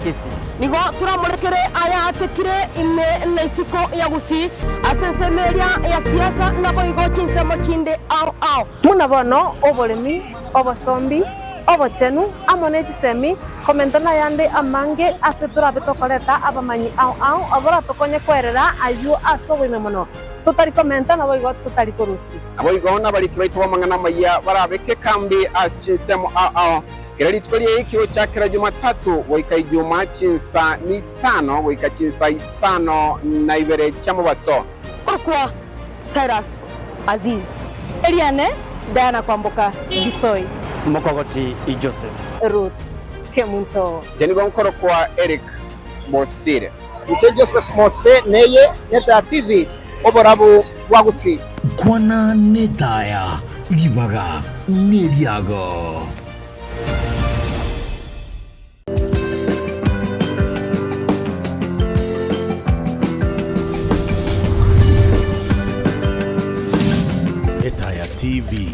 Kisii. Nigo turamulekere aya atekire ime na isiko ya Gusii asensemeria ya siasa na boigo kinsemo kinde au muna bono oboremi obosombi obochenu amoneti semi komentana yande amange asetura betokoleta abamanyi au abora tokonye kwerera ayu asobwe mono tutari komenta na boigo tutari korusi aboigo na bari kibaitwa mangana maya barabeke kambi aschinsemo au kirali tukoliye ikiro chakira Jumatatu woika Ijumaa chinsa ni sano woika chinsa isano na ibere chamo baso kwa Cyrus Aziz Eliane Diana Kwamboka Gisoi Mokogoti i Joseph Ruth Kemunto Jenigo nkoro kwa Eric Mosire Nche Joseph Mose neye Nyota TV oborabu wa Gusii Kwana netaya libaga neriago Netaya TV.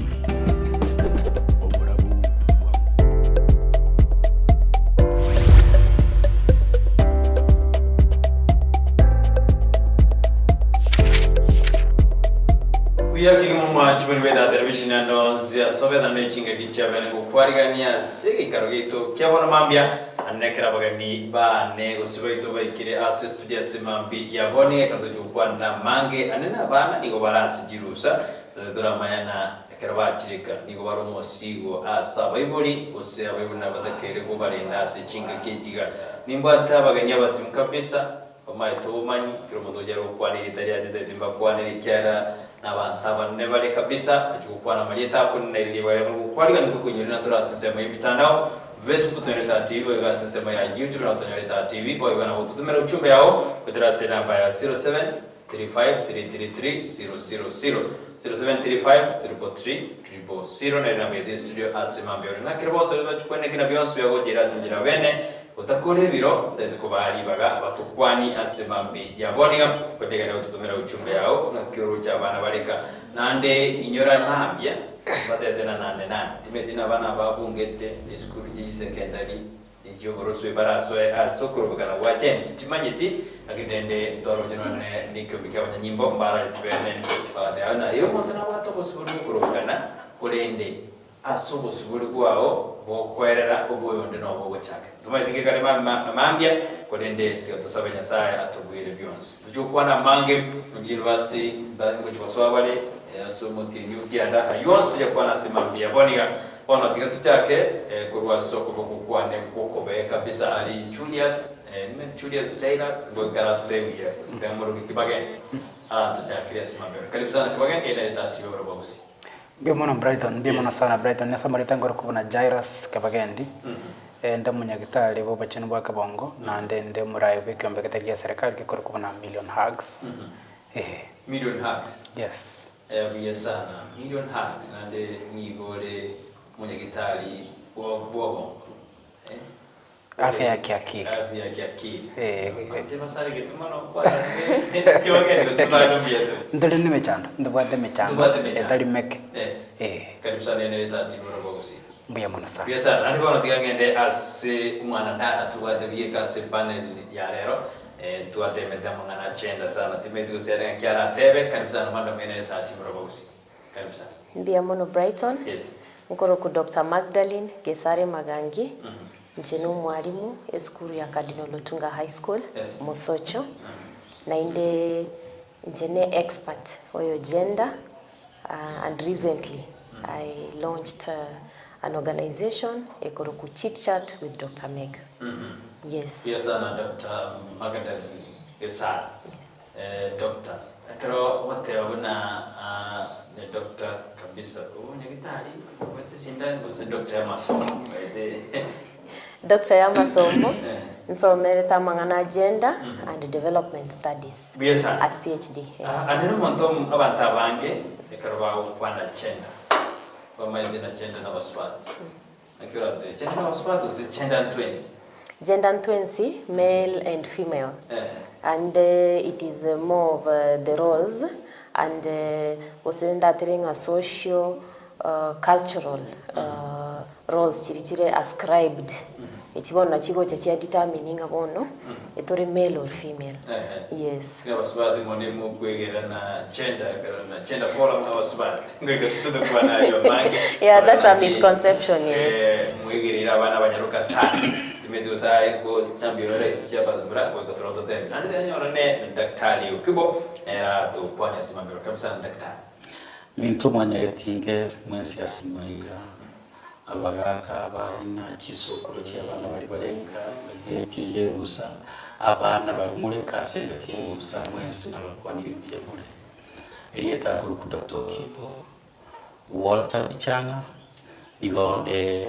Uyaki mumwa chibuni beda television ano zia sobe na nechinga gicha bene ko kwarigania sigi karogito kyabona mambia anekera bagani ba nego sibaito baikire asu studio semambi yabone kanto jukwanda mange anena bana nigo balasi jirusa dora mayana keraba chirika nigo baro mosigo asa baibuli ose abaibuna batakere ko balenda ase chinga kejiga nimbata baganya batum kabisa omaito manyi kiromodo jaro kwani litaria de kwani likyara n'abantu bane kabisa achukwana maleta kunna ili bale kwaliga nikukunyirina turasensema y'ibitandao Facebook tunaleta TV wega sensema ya YouTube na tunaleta TV kwa hiyo na ututumira uchumbe yao kudrasa namba ya 0735333000 0735333000 na namba ya studio asemambe na kirabo sasa tukwene kina bionso yago jirazi njira bene utakore biro ndetukubali baga batukwani asemambi yaboniga kwetega na ututumira uchumbe yao na kioro cha bana baleka nande inyora mambya batedena nane timedina bana babungete school ji secondary ijyo boroswe baraso asokoro bagana wachen timanyeti agidende toro jenone nikyo bikabanya nyimbo mbara tibene fade ana yo montana bato bosuburu kurokana kulende asobo suburu kwao bokwerera oboyonde no bogochaka tumaitike kale mambya kulende tiyotosabanya saya atubwire byonse tujukwana mange mu university bango choswabale so mutinyu kianda ayos tujakwana semambia boniga ono tigatu chake kurwa soko bokukwane kokobe kabisa ali Julius Cyrus ngogara tutemia sitamuro kitibage tuchakira semambia karibu sana kibage ile tatiwa robosi Bimono Brighton, bimono sana Brighton. Nasa marita ngoro kubona Jairus Kabagendi. Nda munyagitali bo bachenu bwa Kabongo na ndende murayo bikombe katalia serikali kikoro kubona Million Hugs. Million Hugs. Yes. Yes sana. Million Hugs na nde ngibole munyagitali bo afya ya kiakili. Afya ya kiakili. Tema sare getumano kwa. Kiwake ndio sababu bieto. Ndole nimechanda, ndobwate mechanda. Etali meke. Yes. Karibu sana nene tatibu robosi. Mbuya mona sana. Yes sana. Andi bana tigangende ase umwana dada tuwate bieka se panel ya lero. Tuwate medamo ngana chenda sana. Timetu kusere nkiara tebe karibu sana manda nene tatibu robosi. Karibu sana. Mbuya mono Brighton. Yes. Nkoro ku Dr. Magdalene Gesare Magangi. Njeno mwalimu eskuru ya Cardinal Lutunga High School, Mosocho. Na inde njene expert oyo gender and recently I launched an organization ekoro ku Chit Chat with Dr. Meg. Yes. Yes, ana Dr. Magdalene Gesare. Yes. Doctor. Akaro wote wana the doctor kabisa. Unyagitali wote sindani kwa Dr. Yamasomo. Dr. Yamasomo. So merita mangana gender and development studies. Yes, at PhD. Aneno montom abanta bange ekarwa ukwana gender. Bama ndina gender na baswati. Akira de gender na baswati is gender and twins. Gender and twins, male and female. And it is more of the roles and wasenda having a social cultural roles chiritire ascribed ichibono chigo cha determining abono etore male or female. Yes. Kina wasubati mwone mugwegera na gender forum na wasubati. Ngwega tutukwa na yo mange. Yeah, that's a misconception. Mwegerera abana banyaruka sana. Timetu sai ko champion rates ya bazura ko katoroto temi. Nani tanya orane daktari ukibo era tu ponya simamiro kabisa daktari. Minto mwanya yatinge mwensi asimaiga. Abagaka abana kisukuru cy'abana bari barenga bagiye gusa abana bari kase gusa mwensi n'abakwanira ibyo muri Elieta kurukuda tokipo Walter Bichanga igonde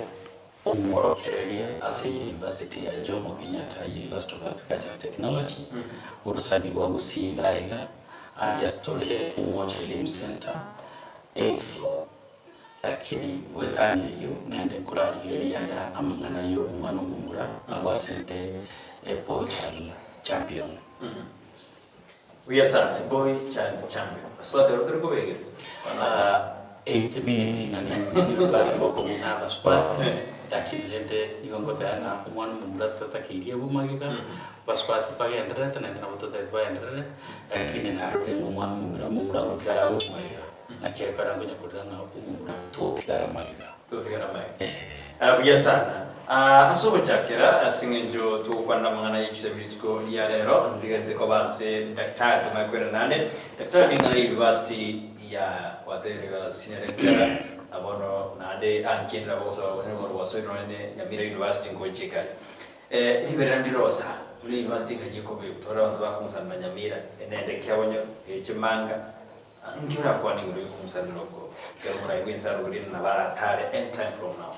umorokerelia ase University ya Jomo Kenyatta University of Agriculture and Technology urusani wa gusiga ayastole umoja elimu center 8th floor lakini wethani yo nende kurali yanda amana yo umwana umura abasente boy child champion. We are a boy child champion. Aswate rotero ko bege. 8 minutes nani bali boko muna baswate lakini lende igongote ana umwana umura tatakiria bumagika baswate bagenda rete nende nabotote bagenda lakini na umwana umura ngara bumagika nakira karangonya kudanga umura tokira maiga biyasana asobo chakera asingenjo tukwana mangana yikisabitiko ya lero ndigende ko base daktari tumakwera nane daktari ngana university ya waterega senior lecturer abono nade ankendra boso abono wasoino ne Nyamira University ngochika libera ndirosa muri university kanyiko be tora abantu bakumusana Nyamira enende kyabonyo ekimanga Ingira kwa ni nguri kumsaniroko kamura igwensaru guri na baratare end time from now.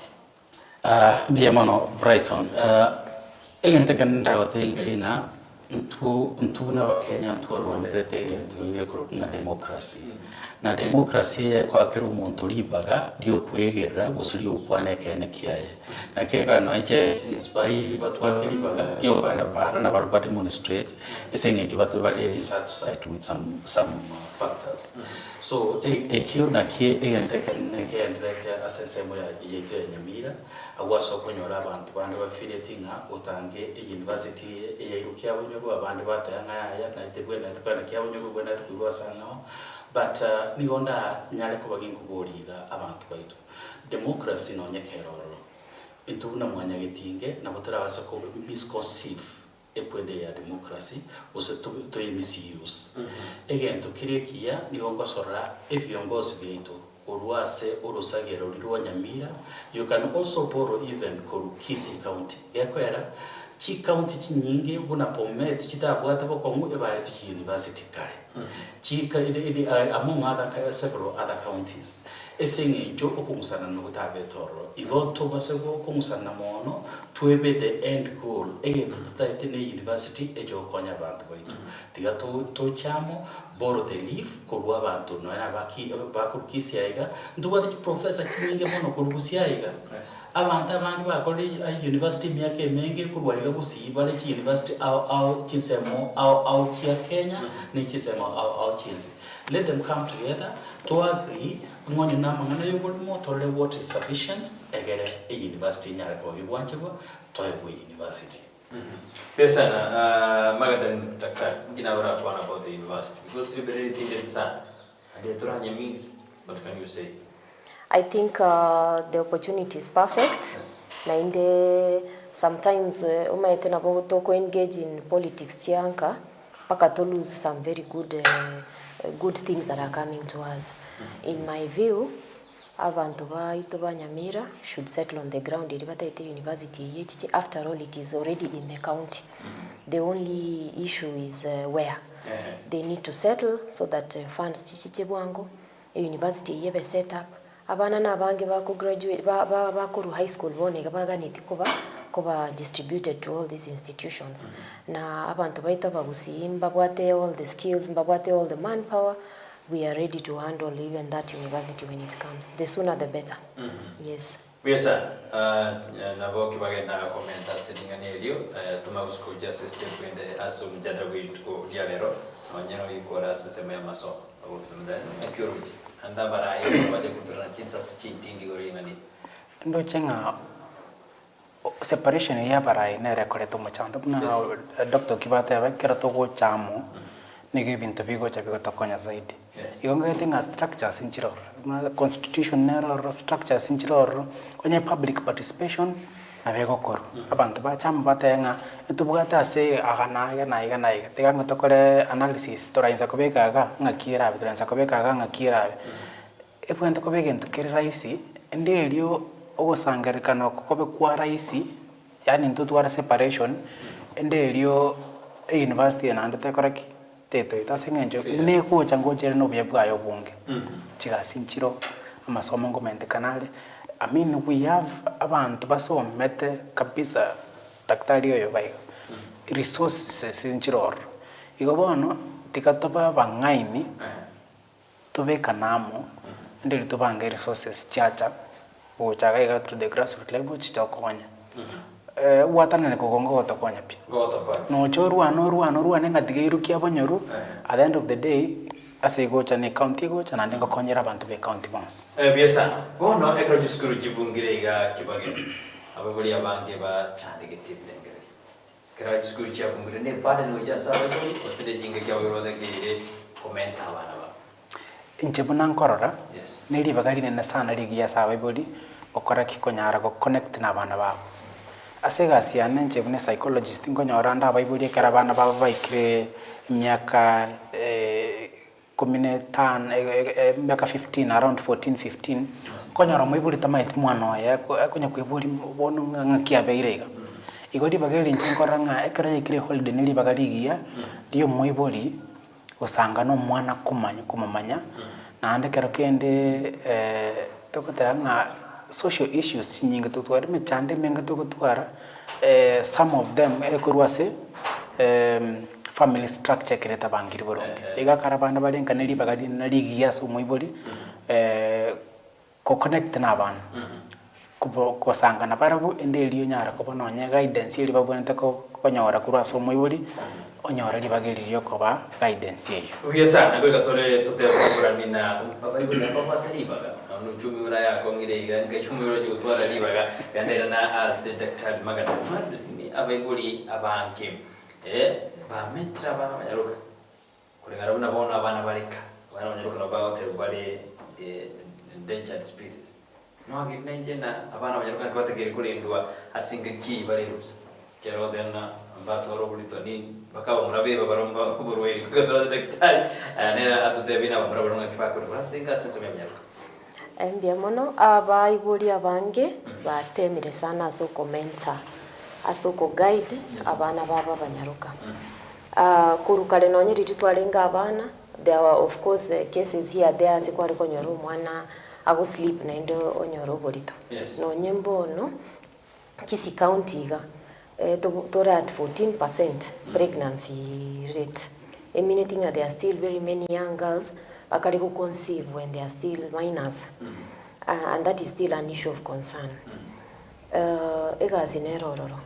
Biamano Brighton. Egente kanda wate ngalina ntu na Kenya ntu rwanderete na demokrasi. Na demokrasi kwa kiru muntu libaga dio kwegera busuri ukwane kene kiaye. Na kega no eje spai batwa libaga yo bana na barba demonstrate isenge kibatu bali satisfied with some factors. So ekyo na kie egente kene asesemo ya yete Nyamira agwaso konyora abantu bandi bafiritinga utange university eyirukia abonyo abandi batanga ya na itegwe na tukana kyabonyo bwena tukubwa sana. But nigonda nyale ko bagin kuboriga abantu baitu democracy no nyekeroro intuna mwanya gitinge na botara basako misconceive ekwende ya democracy ose to misuse egento kirekia nigongo sorra eviongozi beitu urwase urusagero rwa Nyamira. You can also borrow even Kisi County yakwera chi county chinyingi buna pomet chitabwate bokongu ebaye chi university kare chika among other several other counties esengi jo okumusana no kutabetoro igonto basego okumusana mono twebe the end goal egentutaite ne university ejo konya abantu baitu tiga to chamo borrow the leaf korwa abantu no era bakurukisi aiga ndubate chi professor kinyinge mono kurukusi aiga abantu abandi bakore university myake menge kurwaiga busibare chi university au kinsemo au kia Kenya ni kisemo au kinzi. Let them come together to agree ngonyo na mangana yo mo tole what is sufficient egere a university nyara ko biwanchego to a university. Pesa na magadan daktari gina wala kwa about the university because you very think sana and the Nyamiz. What can you say? I think the opportunity is perfect. Na inde sometimes umaete na bogo to engage in politics chianka paka to lose some very good things that are coming to us. In my view, abantu baitu ba Nyamira should settle on the ground at the university. After all, it is already in the county. The only issue is where they need to settle so that funds chichibwango a university yebe set up. Abana na bange bako graduate bako high school bone baganiti kuba distributed to all these institutions. Na abantu baita bagusi mbabwate all the skills, mbabwate all the manpower. We are ready to handle even that university when it comes. The sooner the better. Yes. Yes, na boki bagenda komenta sitting elio tumagusko just step kwende aso mjada wetu ya lero wanyano ikora sema ya maso abutunda akiruji anda baraye baje kutura chinsa chitingi gori ngani ndo chenga separation ya barai ne rekoreto mochando na Dr. Kibate abekera to go chamo nige bintu bigo chabigo tokonya zaidi igonga tinga structures inchiro na constitution nero structures inchiro onye public participation na bego koro abantu ba chama batenga etubugata se agana na tigango tokore analysis torainza kobekaga ngakira bitorainza kobekaga ngakira epwento kobegento kire raisi ndelio ogosangerikana kobe kwa raisi yani ntutwara separation ndelio university na ndete koraki teto itasengenjo ne ko changoje no byayo bunge chigasinchiro amasomo ngomente kanale I mean we have abantu basomete kabisa daktari oyo bayo resources inchiro igobono tikatoba bangaini tubekanamo ndiri tubange resources chacha uchaga through the grassroots level chichokonya watana ne kogongo tokonya pi no chorwa nenga tigeirukia bonyoru at the end of the day ase gocha ne county gocha na nenga konyera abantu be county bonds biasa bono ekro jiskuru jibungire ga kibage ababuli abange ba chandigitive nengere kera jiskuru jibungire ne bada no ja saba jo osede jinga kya wero de gire comment abana ba inchebuna nkorora neli bagali ne sana ligi ya saba body okora kikonyara go connect na abana ba asega siane nchebune psychologist ngonyora nda baibuli kera abana ba baikire miaka 15 miaka 15 around 14-15 konyora moibuli tamait mwana ya konya kwibuli bono ngakia beirega igodi bageli nchinkora nga ekera yikire holiday nili bagaligia dio moibuli usanga no mwana kumamanya na ande kero kende tokota nga social issues nyinga tutwara me chande menga tokotwara some of them ekurwase family structure kireta bangiri boronge iga karabana balenga neli bagadi nali yaso moiboli ko connect na bana ko sanga na barabu endeliyo nyara ko bononya guidance iri babonete ko konyora kurwaso moiboli onyora libagiri yoko ba guidance yeyo uyesa nagwe gatore tutekurani na baibuli baba taribaga nuchumi ura yako ngire ngachumi ura jotwara libaga yandera na as Dr. Magana ni abaibuli abanke ba metra bana banyaruka kulingana na bona abana baleka bana banyaruka no ba hotel bali endangered species no agibna njena abana banyaruka kwategere kulindwa asinga ki bali rusa kero dena mbatoro bulito ni bakaba murabeba baromba kuburweri kugatora daktari nera atutebina bamurabona kipako barasinga sense banyaruka Mbia mono abaibuli abange batemire sana so commenta asoko guide abana baba banyaruka kurukale nonyeri titwalenga abana there were of course cases here there zikwali konyoro mwana ago sleep na ndo onyoro bolito no nyembo no kisi county ga to at 14% pregnancy rate meaning there are still very many young girls akari who conceive when they are still minors and that is still an issue of concern egazinerororo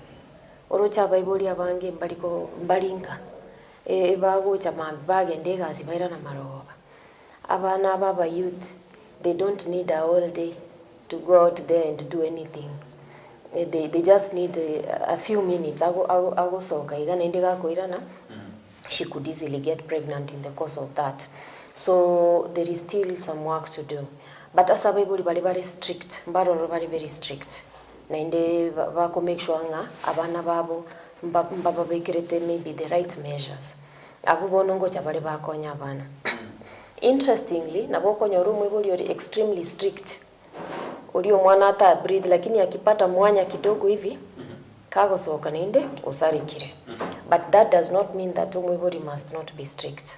orocha baibuli abange mbaliko mbalinga bago chama bagende gazibaira na maroba abana baba youth they don't need a whole day to go out there and do anything they just need a few minutes ago soka igana indiga koirana she could easily get pregnant in the course of that. So there is still some work to do. But as a Bible very strict, very strict. Na inde wako make sure nga abana babo mbaba bekirete maybe the right measures. Abu bonongo chabale bakonya abana. Interestingly, naboko nyorumu ibuli yori extremely strict. Ulio mwana hata breathe lakini akipata mwanya kidogo hivi kago soka ninde usarikire. But that does not mean that umwibori must not be strict.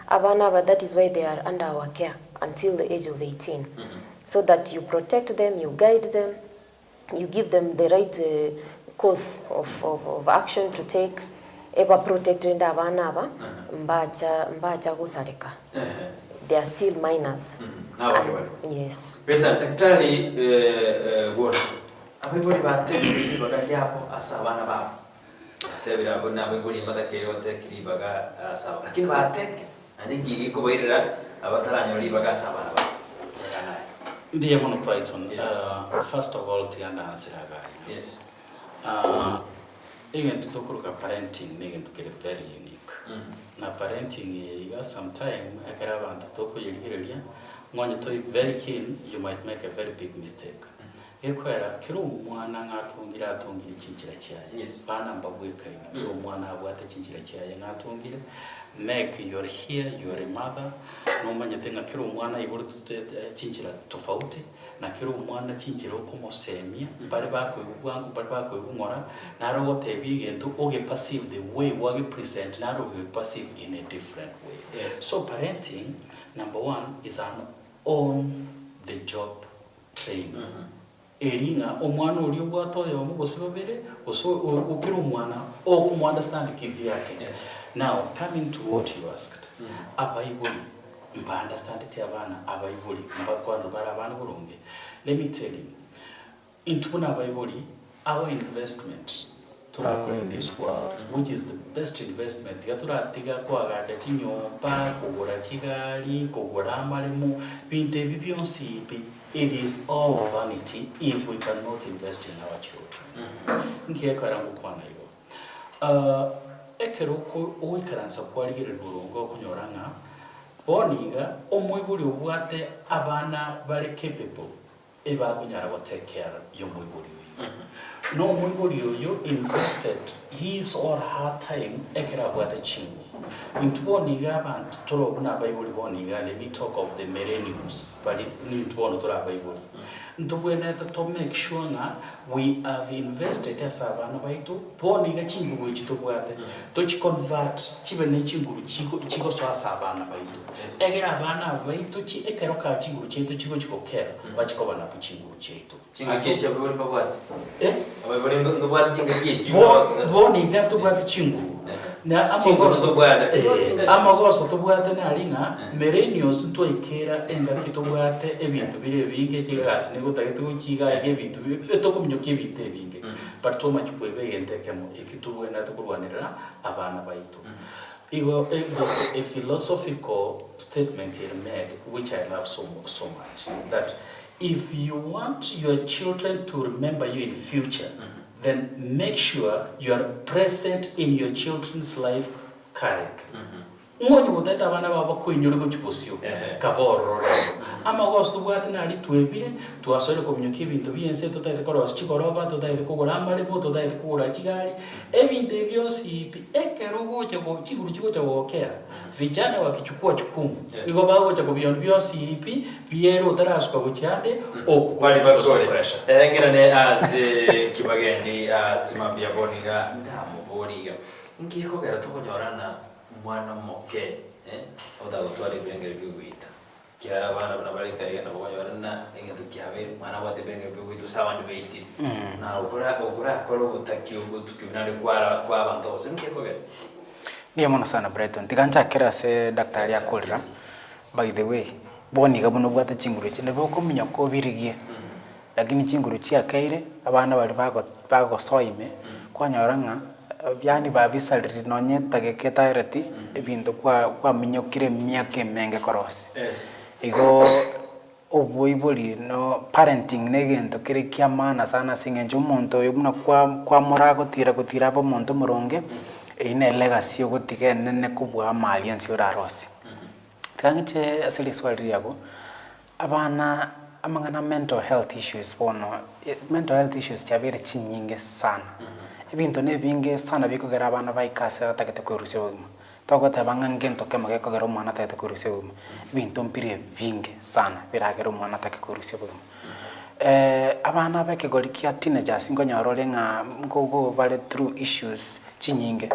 Abana, but that is why they are under our care until the age of 18. So that you protect them, you guide them, you give them the right course of action to take. Eba protected abana aba mbacha gusarika. They are still minors. Yes. Pesa daktari word. Abibori batende bagari yapo asabana babo. Tebira abona abibori madakere otekiri baga asaba. Lakini bateke aningigi kubairira abataranya libaga asabana babo. Ndiye mono Python. First of all tianda ansiraga. Yes. Egento tokuruka parenting negento kere very unique. Na parenting iga sometime akara abantu tokoyirigereria ngonye toy very keen, you might make a very big mistake. Ekwera kiro umwana ngatungira atungira ikinjira cyaye. Yes. Bana mbabweka kiro umwana abwate ikinjira cyaye ngatungire. Make you're here, you're a mother. No manyatenga kiro umwana iburu ikinjira tofauti na kiro umwana kinjira uko mosemia bari bakwe ubwangu bari bakwe ngora naro wote bigendo oge passive the way wage present naro oge passive in a different way. Yes. So parenting number one is an on the job training. Eringa omwana uri ubwatoyo mugosibabere ukira umwana oku understand kivi yake. Now coming to what you asked. Abayibuli mba understand ti abana abayibuli mba kwando bara abana burunge. Let me tell you, into abayibuli our investment in this world, which is the best investment. Tiga kwa gacha chinyompa kugura chigali kugura amaremu binte bibionsi. It is all vanity if we cannot invest in our children. Nkekarangu kwana igo. Ekeruko uikaransa kwaligire burungo kunyoranga. Boniga omwibuli obwate abana bali capable eba kunyara wa take care yomwibuli. No mwibuli yo invested his or her time ekera bwate chingu. Intuboniga abantu turobuna Bible boniga, let me talk of the millennials but nintubona tura Bible. Ntubwena to make sure na we have invested as abana baitu boniga chingu which tubwate to convert chibene chingu chiko so asabana baitu egera abana baitu chi ekero ka chingu chetu chiko kera bachiko bana puchingu chetu chingu chetu bori babwate abori ntubwate chingu chetu boniga tubwate chingu na amagoso tubwate na alinga millennials ntwikera engaki tubwate ebintu bire binge kigasi nego tagete gukiga ebintu etokomnyoke ebite binge but too much kwebe yentekemo ikitubwena tukurwanira abana baitu igo a philosophical statement here made which I love so much that if you want your children to remember you in future then make sure you are present in your children's life currently. Ngonyo guteta abana babo kwinyura gukibosyo kabororo amagosto tubwate nari twebire twasore komnyuka ibintu biyense tutaite ko rosikoroba tutaite kugura amarimo tutaite kugura kigali ebintu byose ipi ekero goje go kiguru kigo cyo gokera vijana wakichukua chukumu igo bago cyo biyondu byose ipi biyero taraswa bucyande okubali bakore ngirane as kibagendi simambia boniga ndamuboniga ngiko gara tukonyorana mwana moke oda gutwari bengere bwita kya abana banabarika yana bonyarana ingendo kyabe mwana wate bengere bwita sabandi beiti na ogura koro butakyo butukibinare kwa abantu bose nkeko gere niyo mona sana Brighton tigancha kera se daktari akolira by the way boniga buno bwata chinguru chine boko minyako birigie lakini chinguru chia kaire abana bali bago soime kwanyoranga byani babisaliri nonye tageketa ireti ebintu kwa minyokire myake menge korose igo obuibuli no parenting negento kire kia mana sana singenjo monto yobuna kwa morago tira bo monto muronge ine legacy ogotige nene kubwa maliansi orarosi tangiche asili swali yago abana amangana mental health issues chabere chinyinge sana ebintu nebinge sana bikogera abana baikase atakete kurusya ubuma togota bangangento kemage kogera umwana atakete kurusya ubuma ebintu mpire binge sana biragera umwana atakete kurusya ubuma abana bakegolikia teenagers ngonyarole nga ngogo bale through issues chinyinge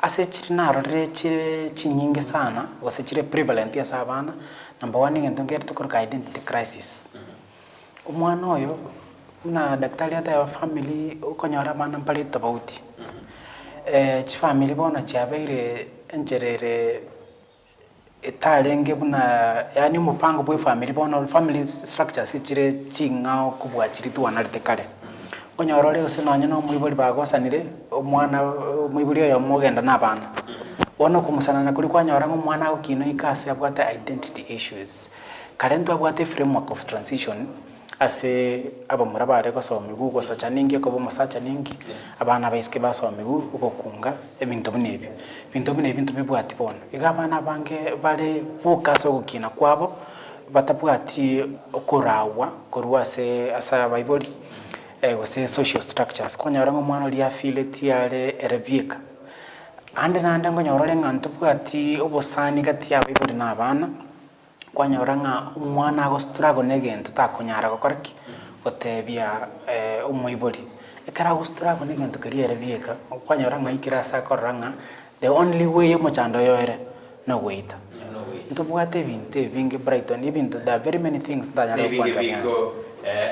ase chirina rore chinyinge sana wase chire prevalent ya sabana number 1 ngento ngere tukoruka identity crisis umwana oyo na daktari hata ya family ukonyora bana mpali tofauti chi family bona chabeire enjerere etalenge buna yani mupango bwe family bona family structure sichire chingao kubwa chiri tu analite kale onyora leo sinonye no mwibuli bagosanire omwana mwibuli yo mugenda nabana bona kumusana na kuli kwanyora ngo mwana ukino ikase abwate identity issues kale ndo abwate framework of transition ase abamura bare gosoma igu gosacha ningi ko bomasacha ningi abana baisike basoma igu ugokunga ebintu binebi bintu bibwati bona iga abana bange bare bukaso gukina kwabo batabwati okurawa korwa se asa baiboli gose social structures konyora ng'omwana oli affiliate yale erebieka ande nande ngonyora ng'antu bwati obosani gati ya baiboli na abana kwanyora nga umwana go struggle negento takonyara gokoraki gotebia umuiboli ekara go struggle negento kariere bieka kwanyora nga ikirasa koranga the only way omochando yoere no wait ntubwate binte binge Brighton ibintu there very many things that are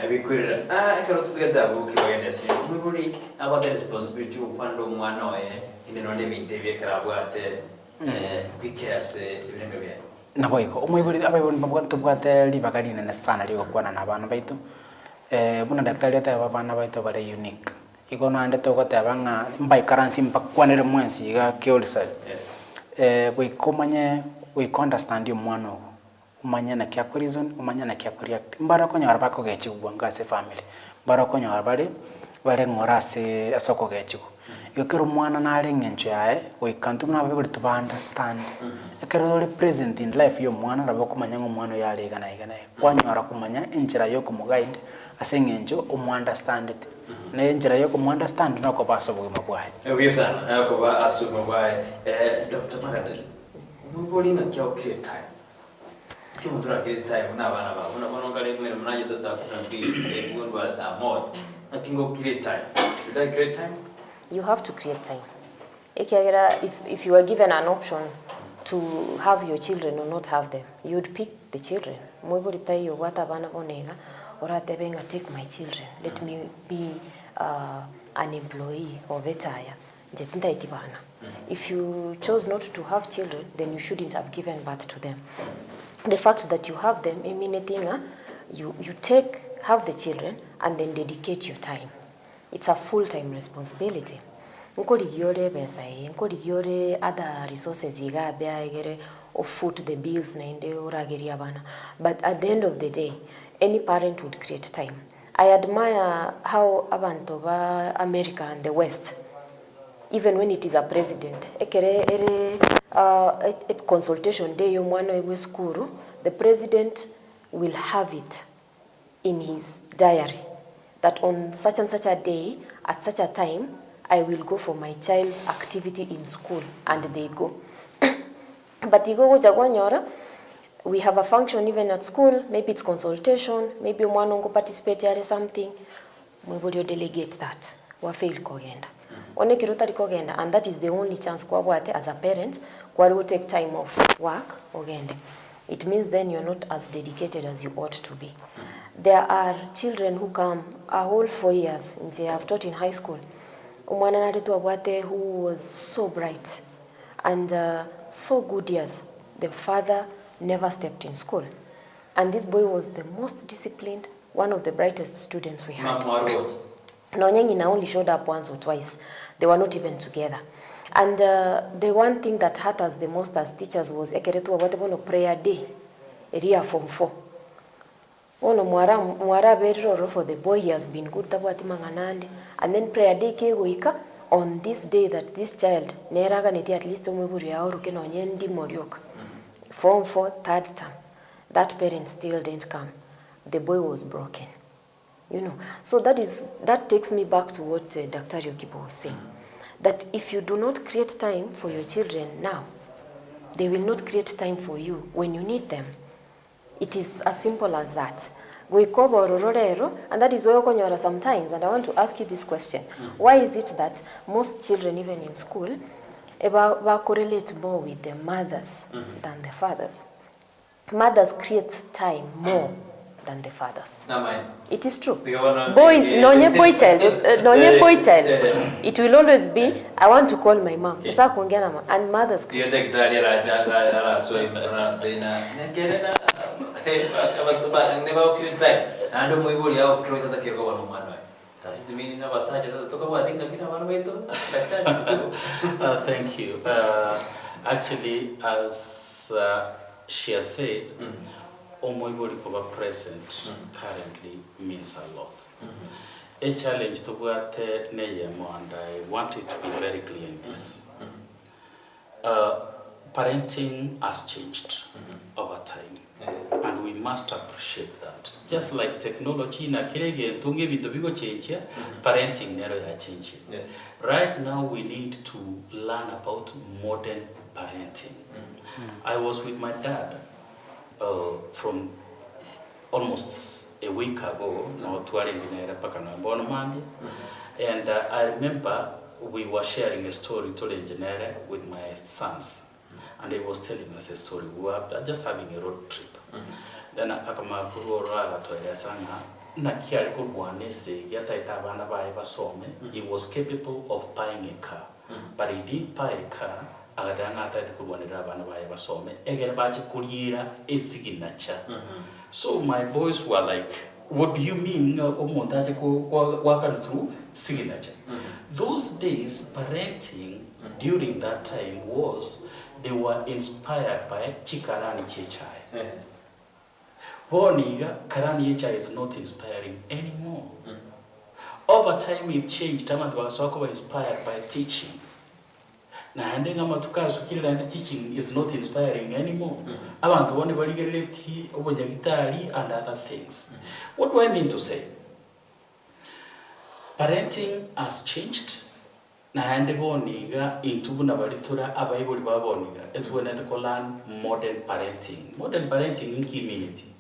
bikurira ekaro tutugenda bukibagenda si umuiboli aba the responsibility upando umwana oye ine nonde binte biekara bwate bikase ibintu bya naboiko umuibuli abayibuli babwantu bwate libagari nene sana ligo kwana na bana baitu buna daktari ata bana baitu bare unique iko nande to gote abanga mbai currency mpakwanere mwensi ga kiolisa kuikomanye understand umwana umanya na kya reason umanya na kya react mbara ko nyara bako gechi ubwanga se family mbara ko nyara bare ngora se asoko gechi yokero mwana na arengencho yae oikantu na babiri to understand ekero uri present in life yo mwana rabo kumanya ng'omwana yale igana kwanyora kumanya injira yo kumuguide asengenjo understand it na injira yo understand no ko baso bugima bwae ebiyo sana ko ba asuma bwae Dr. Magadali muboli na kya create time kimo tura create time na bana ba una ngale mwere mnaje dasa kutambi ngondwa saa moja na kingo create time should I create time? You have to create time. If you are given an option to have your children or not have them, you would pick the children. Take my children. Let me be an employee or vetaya. If you chose not to have children, then you shouldn't have given birth to them. The fact that you have them, you have the children and then dedicate your time. It's a full-time responsibility. Nkoli giore pesa nkoli giore other resources igade or foot the bills na inde urageria bana. But at the end of the day, any parent would create time. I admire how abantu ba America and the West, even when it is a president, a consultation day yo mwana ewe skuru, the president will have it in his diary that on such and such a day, at such a time, I will go for my child's activity in school, and they go. But we have a function even at school, maybe it's consultation, maybe one participate in something, we will delegate that. We fail kogenda. And that is the only chance as a parent, will take time off work ogende. It means then you're not as dedicated as you ought to be. There are children who come a whole 4 years. I have taught in high school. Who was so bright. And 4 good years, the father never stepped in school. And this boy was the most disciplined, one of the brightest students we had. Nonyangina only showed up once or twice. They were not even together. And the one thing that hurt us the most as teachers was prayer day, area form 4. Ono mwara beriro for the boy, he has been good tabwati manganande, and then prayer day kegoika on this day that this child neraga neti at least omweburi ya oruke no nyendi morioka form 4 3rd term. That parent still didn't come. The boy was broken, so that takes me back to what Dr. Yokibo was saying, that if you do not create time for your children now, they will not create time for you when you need them. It is as simple as that. And that is why sometimes, and I want to ask you this question. Why is it that most children, even in school, correlate more with the mothers than the fathers? Mothers create time more than the fathers. It is true. Boys, boy child. It will always be, I want to call my mom. And mothers create. Thank you. Actually, as she has said, omoibori kuba present currently means a lot. A challenge to what neyemo, and I want it to be very clear in this. Parenting has changed over time, and we must appreciate that. Just like technology na kirege tunge bintu bigo change, parenting nero ya change. Yes. Right now we need to learn about modern parenting. I was with my dad from almost a week ago, now and I remember we were sharing a story with my sons, and he was telling us a story. We were just having a road trip. Then he was capable of buying a car, but he did buy a car. So my boys were like, what do you mean walking through signature? Those days parenting during that time was they were inspired by Chikarani Chechai. Boniga Karani Chechai is not inspiring anymore. Over time it changed. Tamadwasoko were inspired by teaching. Na handinga matukazo kile and teaching is not inspiring anymore. Abantu bone bari gereti obonyagitari and other things. What do I mean to say? Parenting has changed. Na hande boniga intubuna balitura abayibuli baboniga etwene to learn modern parenting. Modern parenting in community.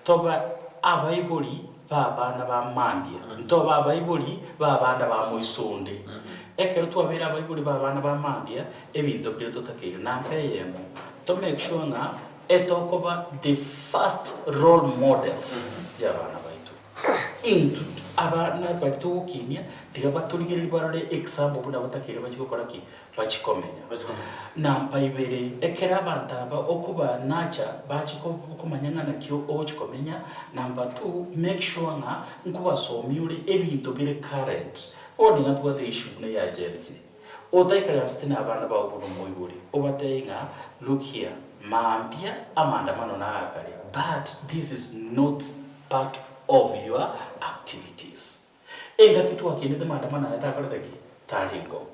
Toba abayibuli babana ba mandia. Toba abayibuli babana ba moisonde. Ekero tuabera abayibuli babana ba mandia ebintu byo takiro nampeyemo to make sure na etokoba the first role models ya bana baitu into abana baitu kinya tigabatuligirira barore example buna batakira bagikora ki bachikomenya nampa ibere ekera bantaba okuba nacha bachikomanya na kyo ochikomenya. Number 2, make sure na nkuba somiure ebintu bire current. Oni ngatuwa the issue na ya agency. Otaikara stina abana ba obuno moiburi. Obateinga look here. Maambia amanda mano na akari. But this is not part of your activities. Enga kitu akini the manda mana atakara taki talingo.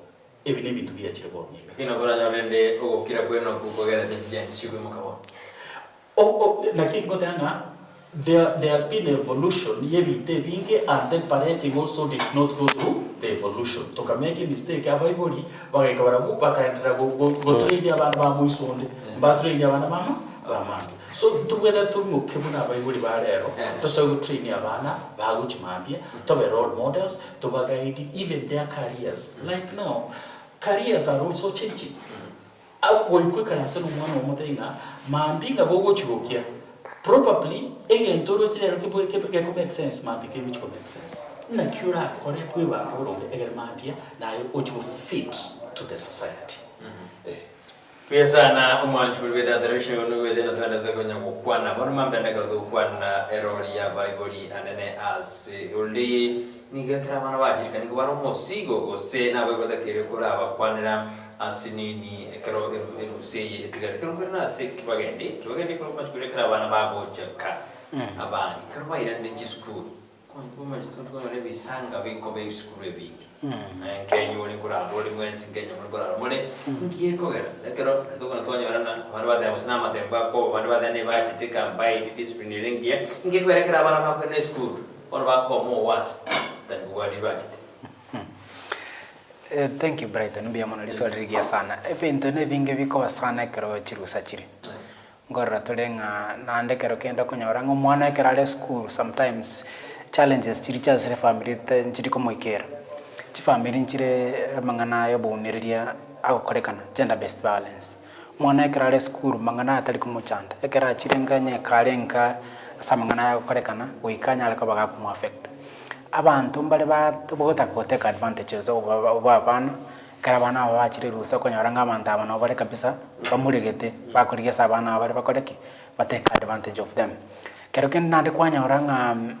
Ebine bintu bya chireboni. Kina bora nyalende okira kweno kukogera agency yuko makawa. Nakingo tanga there has been evolution and then parenting also did not go through the evolution. Toka make a mistake abayiboli bagakabara bakaendera go train abana ba muisonde ba train abana mama ba mama. So tugenda tumukebuna abayiboli ba lero to so train abana ba guchimambia to be role models to guide even their careers. Like now careers are also changing. Akwikuka nasema mwana omutenga mambinga gogo chigokia. Probably, again, to make sense, which make sense. Na cura or a quiver or a mapia, now which will fit to the society. Pesa na umanchu with the direction within a thread of the Guana, one man benego Guana, Erolia, Biboli, and then as Uli Niga Kramanawaji, and you are almost Sigo, or say now with the Kirikura, Quanera. Asinini ekero sei etigare kero na sik bagende tugende ko mashkure kara bana babo chaka abani kero baira ne school ko mashkure ko ne bisanga binko be school ebiki kenyo ni kura roli mwensi kenyo ni kura mole ngiye ko gara ekero to ko to nyarana bana bada musna matemba ko bana bada ne ba chitika by disciplinary ngiye ngiye ko kara bana babo ne school or ba ko mo was dan ko wadi ba chite. Thank you, Brighton. Mbia mwana liso rigia sana. Epe intone vinge viko sana kero chirusa chiri. Ngorra tulenga naande kero kenda kunyorango mwana kerale school sometimes challenges chiri cha zire family chiri ko moikera. Chi family chire mangana yo boneriria agokorekana gender based violence. Mwana kerale school mangana atali kumuchanda. Ekera chirenga nya karenga samangana agokorekana goikanya alaka baga kumu affect. Abantu mbale batubota ko take advantages over abana karabana abachire rusa ko nyoranga abantu abana bale kabisa bamuregete bakoriye sabana bale bakoreki but take advantage of them. Kero ken nande kwanya oranga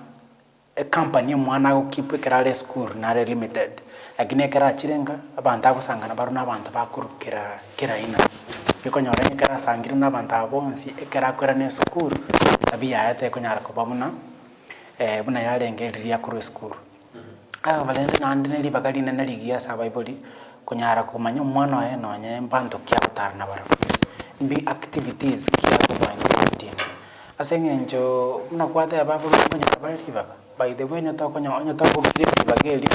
a company mwana go keep kerale school na limited lakini kera chirenga abantu agusangana baruna abantu bakurukira kera ina bikonyora ekera sangire n'abantu abonsi ekera kwerana esukuru tabia yate konyara kuba buna yarengereria kuru skuru valende nandi neli bakali nene ligia sabaiboli kunyara kumanya mwana wa nonye mbanto kya utarna bara mbi activities kya kumanya asengenjo muna kwata ya babu kunyara bali baka by the way nyota kukire bageli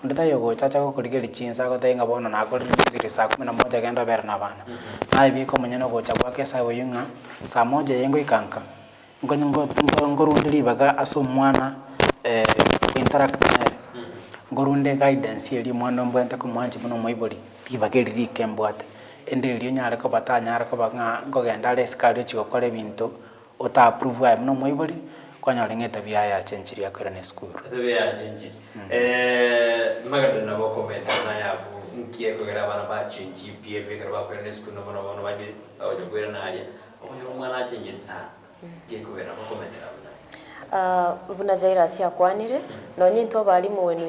ndita yogo chacha ko kuligeli chinsa ko tenga bona na ko lizire saa 11 genda bera na bana naye biko munyeno go chakwa kesa yunga saa 1 yengo ikanka ngorundiri baga aso mwana interact naye ngorunde guidance yeli mwana mbwente ko mwanji muno moiboli bibageri kembwate ende liyo nyare ko batanya ko banga ngogenda leskali chikokore bintu ota approve ayi muno moiboli kwanyore ngeta bya ya chenjiri ya kwera school tabia ya chenjiri magado na boko meta na yavu nkiye ko gara bana ba chenji pf gara ba kwera school no bono baje awo kwera na alia oyo mwana chenji sana yeko gara boko meta buna jaira sia kwanire no nyinto balimu when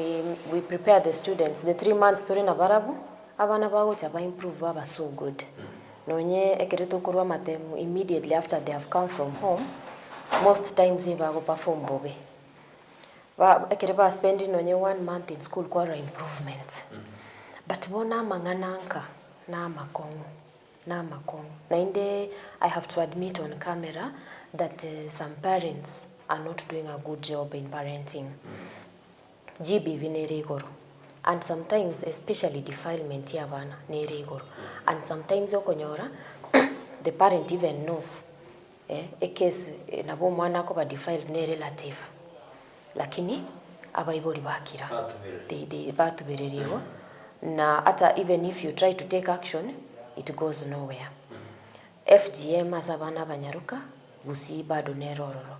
we prepare the students the 3 months turi na barabu abana bago cha ba improve aba so good nonye ekereto kurwa matemu immediately after they have come from home most times they go perform bobe ba ekere spending nonye 1 month in school kwa improvement but bona mangananka na makongo na inde I have to admit on camera that some parents are not doing a good job in parenting GBV neregoro and sometimes especially defilement ya bana neregoro and sometimes yokonyora the parent even knows a case nabo mwana ko ba defiled ne relative lakini abaiboli bakira they batubereriwo na hata even if you try to take action it goes nowhere FGM asabana abanyaruka gusi bado nerororo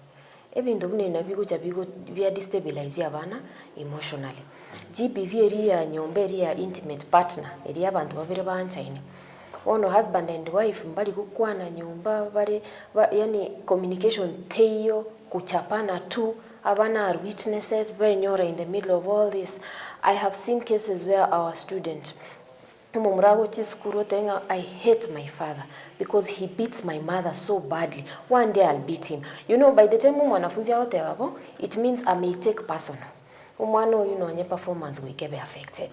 ebintu bune nabiguja bigo bya destabilize abana emotionally GBV area nyombe area intimate partner area abantu babere banchaine ono husband and wife mbali kukwana nyumba bali yani communication teyo kuchapana tu abana are witnesses benyora in the middle of all this. I have seen cases where our student mumrago chiskuru tenga I hate my father because he beats my mother so badly. One day I'll beat him. You know, by the time mwanafunzi wote wabo, it means I may take personal. Umwano nye performance we can be affected.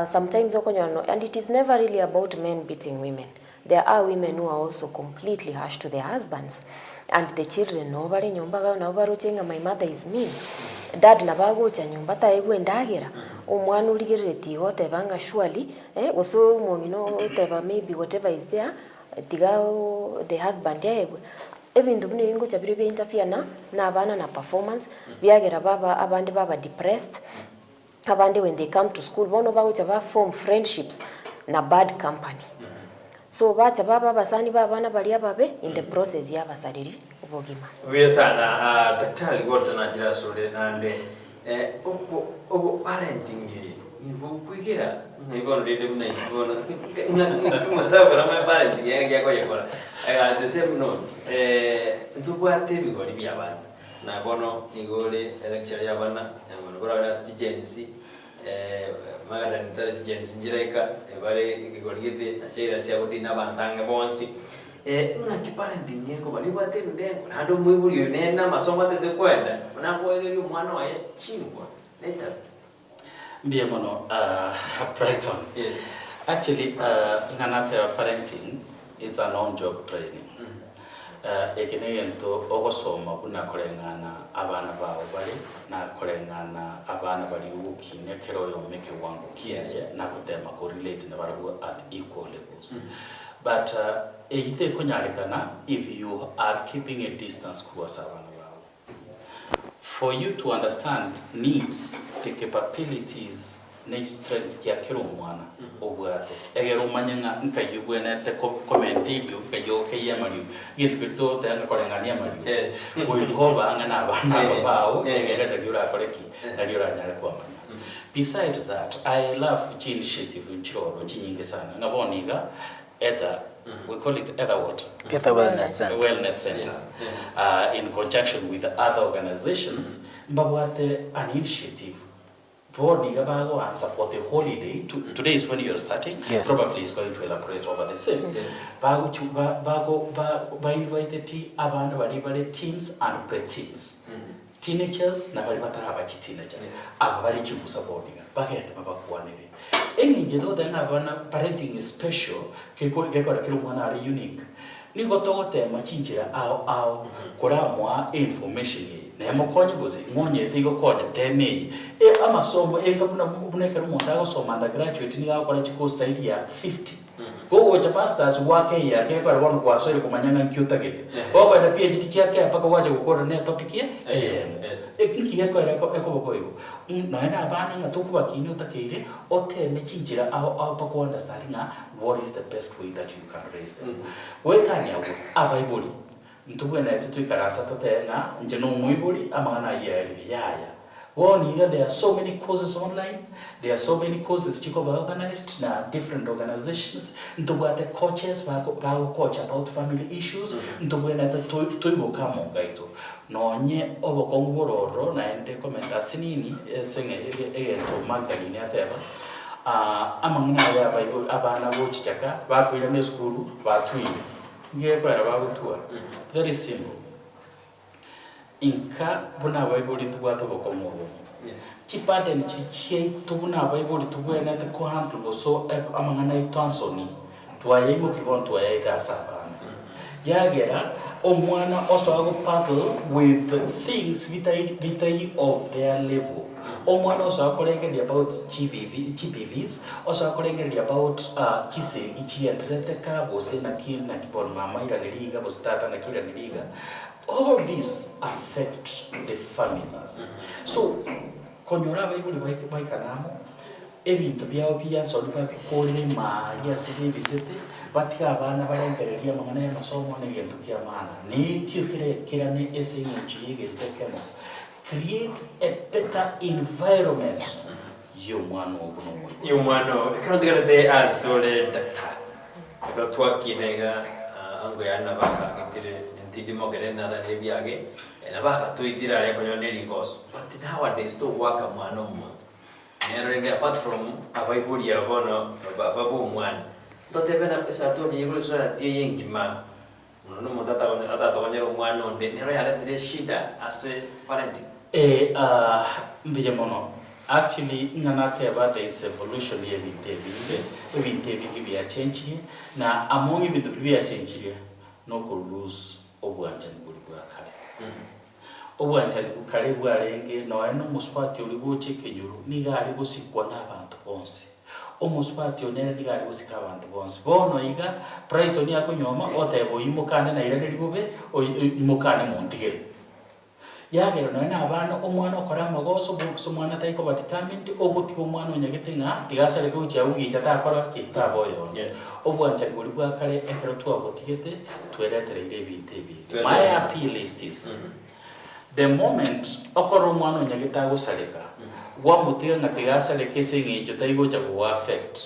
Sometimes and it is never really about men beating women. There are women who are also completely harsh to their husbands and the children nobody nyumba nobody chenga my mother is mean. Dad nabago cha nyumba ta egwendagira umwana uligireti wote banga surely also teba maybe whatever is there tigao the husband yegwe ebintu bino yingo chabire be interfere na abana na performance byagera baba abandi baba depressed abandi when they come to school bono bago chaba form friendships na bad company so bacha baba basani babana bali ababe in the process ya basaliri ubogima uye sana daktari wote najira sole nande obo parenting ni bukwigira nibono rede muna ibono mutaba rama parenting yako yakora at the same note ntubwate bigori byabana na bono igole lecture yabana bono bora na agency magana nitare agency njireka bare igori gite na chaira sia godi na bantange bonsi una kiparenting yako bali bwate ndengo nado mwiburi yonena masomo tete kwenda unapoelewa mwana wa chingwa neta Bien, mono, Brighton. Yes. Actually, nganate parenting is an on-job training. Ekinegento ogosoma kuna kolengana abana bawo bali na kolengana abana bali uki nekero yo meke wangu kiasi na kutema correlate na barabu at equal levels. But ite kunyalikana if you are keeping a distance kuwasa abana bawo. For you to understand needs, the capabilities, needs strength ya kero mwana obwato egero manyanga nkayubwe na te commentiyo kayo kayamaliyo yitwito tanga kolengania maliyo yes uyikoba ngana abana bawo egera dalira koleki dalira nyala kwa manya. Besides that, I love the initiative in Chiroro chinyinge sana ngaboniga either we call it either what? Either wellness center. Wellness center. Yes. In conjunction with other organizations, mbawate an initiative Boniga bago answer for the holiday. Today is when you're starting. Yes. Probably is going to elaborate over the same. Bago invited abantu bari teens and pre-teens. Teenagers na bari bataraba teenagers. Aba bari kibusa boniga. Bagenda babakwanire. Engije do denga bana parenting is special kekora kero mwana ari unique. Nigo togotema chinjira ao koramwa information ye. Nemo konye gozi ngonye tigo kone teme amasomo engabuna buneka rumonda gosoma undergraduate ni gakora chikosa ili ya 50 go cha masters wake yake kwa rwanda kwa sori kumanyanga nkyutagete go kwa PhD yake apaka waje gukora ne topic ye ekiki yako eko na abana ngatukuba kinyo takire oteme chinjira aho paka understanding what is the best way that you can raise them wetanya abaibuli ntubwena tuikarasa tatena nje no muibuli amana yaya there are so many courses online, there are so many courses chiko organized na different organizations ntubwate coaches bago coach about family issues ntubwena tuigo kamo gaito nonye obokongororo na ende comment asinini senge to Magdalene ateba amangana ya bible abana bo chichaka bakwira ne school batwire ngekwera bagutua very simple inka buna bible tubwato bokomobo chipade nchichie tubuna bible tubwena te ko handle so amangana itansoni twaye mo kibon twaye gasaba yagera omwana also ago battle with things vitai of their level omwana also akolengeri about GPVs also akolengeri about kisegi chiendreteka bose na kibon mama ira niliga bose tata na kira niliga. All these affect the families. So konyora baibuli baikanamo ebintu byao bya soluba bikole maria sibi visite batika abana barengereria mangana ya masomo ne gento kya mana ni kirane ese nchige tekemo create a better environment yumano ekandigate azole dakta agatwa kinega ango yana baka ngitire ndimogere nara nebyage na baka tuitira le konyoneri gos but nowadays to waka mwana mu nero apart from abaibuli yabono babu mwana totebena pesa to nyigulu so atie yengima no mutata ata konyero mwana onde nero yale shida as parenting mbije mono actually nganate about is evolution ye bintebi kibya change na among ibintu bya change no ko lose obwanjani buli bwakale obwanjani bukale bwarenge no muswati uli buche kenyuru nigali busikwa n'abantu bonse omuswati onere nigali busika abantu bonse bono iga Brighton yako nyoma otebo imukane na irane libube imukane muntigere yagero no abana omwana okora amagoso buso mwana taiko ba determined obuti omwana onyagete nga tigasale ko cya ugi tatakora kitabo yo obwanjani buli bwakale ekero twabotigete tweretere ibintu ebi my appeal is this the moment okoro mwana onyageta gusaleka gwamutiga ngatigasaleke sengejo taigo cha go affect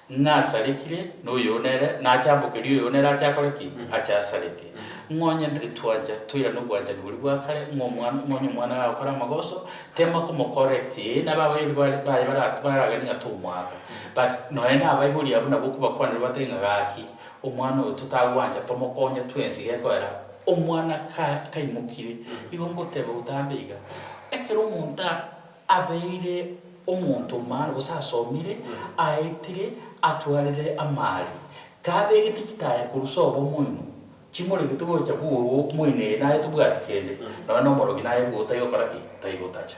nasalekire no yonere na cyambukiri yonere acyakoreki acyasaleke ngonya ndritwaja tuira no gwanja buri bwakare mwana akora amagoso tema ko correct na baba bari baragani atumwaka but no ena abayibuli yabuna bukuba kwanira batenga gaki omwana tutagwanja tomokonya twensi gekwera omwana kaimukire igongo tebe utambiga ekero umuntu abeire umuntu mara usasomire aitire atwarire amari kabe gitikitaye kurusobo munu chimore gitugo cha buwo mwene naye tubwatikende no morogi naye buta yokoraki tayigotacha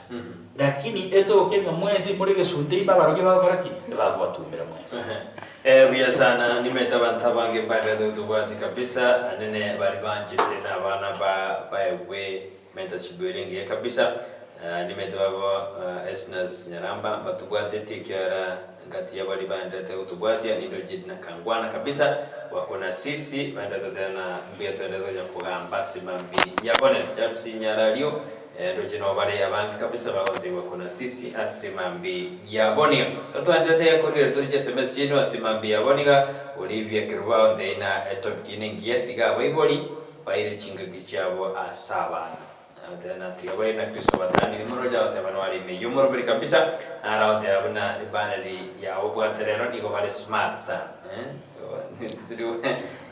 lakini eto kenga mwezi murege sunde babaroge babaraki bagwatumira mwezi biya sana nimeta bantabange baada tubwati kabisa nene bari banje tena abana bawe mentorship building kabisa nimeta baba esnas nyaramba batubwate tikyara ngati ya bali bande tubwati anindo jidna kangwana kabisa wakona sisi bande tena mbia tuendelea kugamba simambi yabone Chelsea nyaralio ndo jino bale yabanki kabisa bagonze wakona sisi asimambi yaboniga totwandete ko rero tuje SMS jino asimambi yaboniga Olivia Kirwa ndena top kiningi yetiga baiboli baire chinga gichabo asabana tena tigawe na Kristo batani moroja wote banwali me yumoro bari kabisa ara wote abuna banali ya obwaterero niko bale smart sana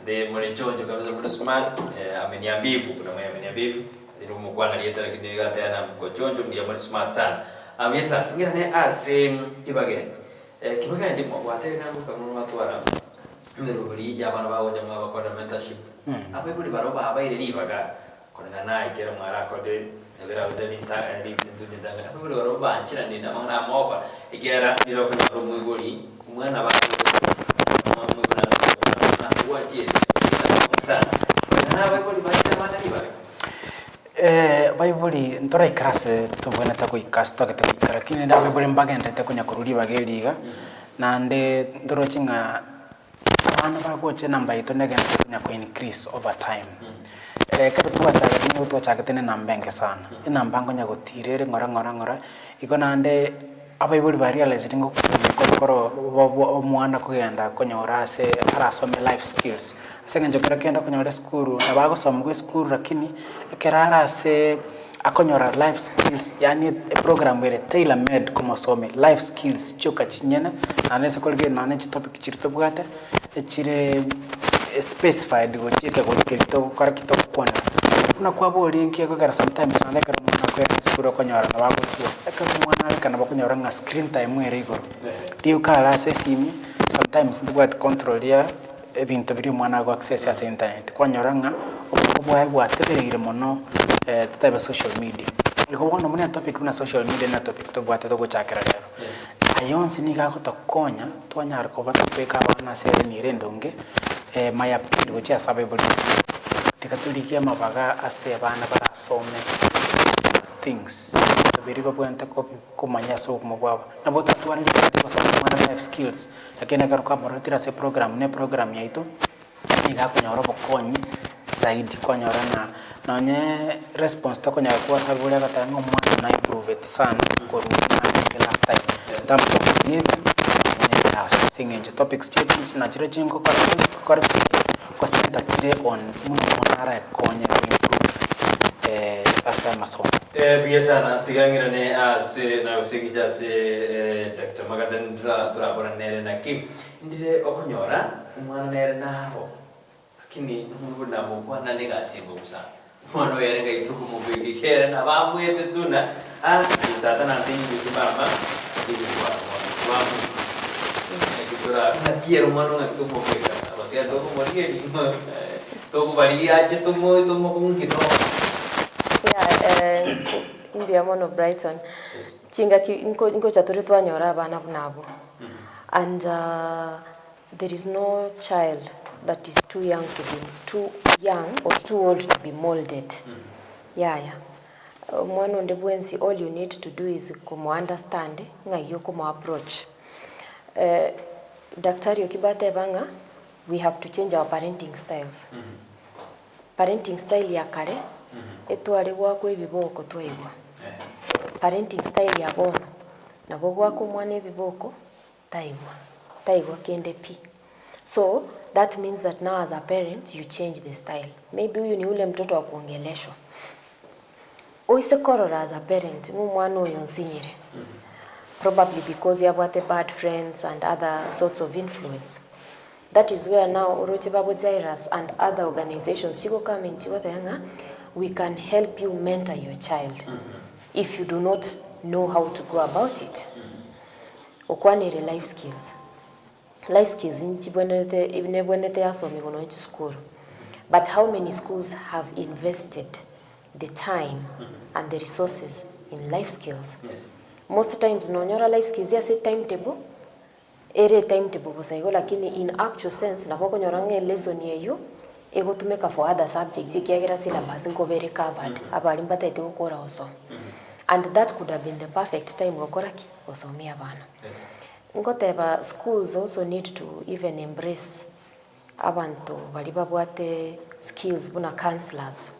de monichojo kabisa mwana smart ameniambivu kuna mwenye ameniambivu ndio mkwana lieta lakini tena mkochojo ndio mwana smart sana amesa ngira ne ase kibage ndimo watere na mukamu watu ara meruburi yabana bawo jamwa bakora mentorship abe buri baroba abaire libaga kona naye kera mwara kode ebera udani ta eri nduni danga abe buri baroba anchira ndina mwana moba ikera ndiro kuna rumu gori mwana ba mwana mwana aswa je sana na abe buri baita mana libaga Bible ntora ikrase tubona tako ikasto kete lakini nda Bible mbagende te kunya kuruli bageliga na nde ndoro chinga abana bagoche namba ito nege kunya ku increase over time kero tuwa chagatene nambenge sana inamba ngonya gutirere ngora iko nande abaibuli ba realize ngo koro omwana kugenda konyorase arasome life skills asenga kera kenda konyora school abagosoma ku school lakini kerarase akonyora life skills yani program where tailor made kumosome life skills choka chinyene anese kolge nane topic chirto bwate chire specified go chike go kirito kora kitoko kwana kuna kwa boli nkie ko gara sometimes na lekara mwana kwa school konyora na bagotua ekara mwana kana bakonyora nga screen time ere igoro dio kala sesimi sometimes ndibwat control ya ebintu biri mwana go access ya internet konyora nga obwa bwatebeire mono tutabe social media iko bono mune topic na social media na topic to bwate to gochakera lero ayonsi niga kutokonya twanyara ko batupeka abana sere ni rendonge maya pili gocha sabe buli tikatulikia mabaga ase abana barasome things biri babwente ko kumanya so kumubaba nabo tatwali ko so mwana life skills lakini karuka morotira se program yaito niga kunyoro bokonyi zaidi konyora na nye response to konyara kwa sababu ya kata ngomwana na improve it sana ko the last time tamto ni singe topics change na chire chingo kwa senta chire on mwana konya improve asa masomo biasa tigangira ne ase na usikicha se Dr. Magadan tura bora nere na kim ndire okonyora mwana nere navo lakini mungu na mwana nega singo kusa mwana yere ga ituku mubiki kera na bamwete tuna tata na tingi kusimama hivi kwa kitura na kiero mwana ngatuko mubiki abasia toko morie ni toko bali aje tomo kungito Mbia mono Brighton chinga inko chaturi twanyora abana bunabo and there is no child that is too young or too old to be molded. Mwana ndebwensi all you need to do is kumu understand ngayo kumu approach daktari okibate banga we have to change our parenting styles. Parenting style ya kare etwale gwako ebiboko twebwa parenting style ya bono nabo gwako mwana ebiboko taibwa kende pi. So that means that now as a parent you change the style. Maybe huyu ni ule mtoto wa kuongeleshwa oise korora as a parent mwana oyo nsinyire probably because you have bad friends and other sorts of influence. That is where now Oroche Babo Jairus and other organizations chigo come into what we can help you mentor your child if you do not know how to go about it. Okwanire life skills. Life skills in Chibonete asomi gono into school. But how many schools have invested the time and the resources in life skills? Yes. Most times nonyora life skills ya set timetable. Ere timetable bosaigo lakini in actual sense naboko nyorange lesson yeyo ego to make for other subjects ikiagira syllabus ngo very covered abali mbata ite gukora oso and that could have been the perfect time gukora ki osomia bana. Ngoteba schools also need to even embrace abantu bali babwate skills buna counselors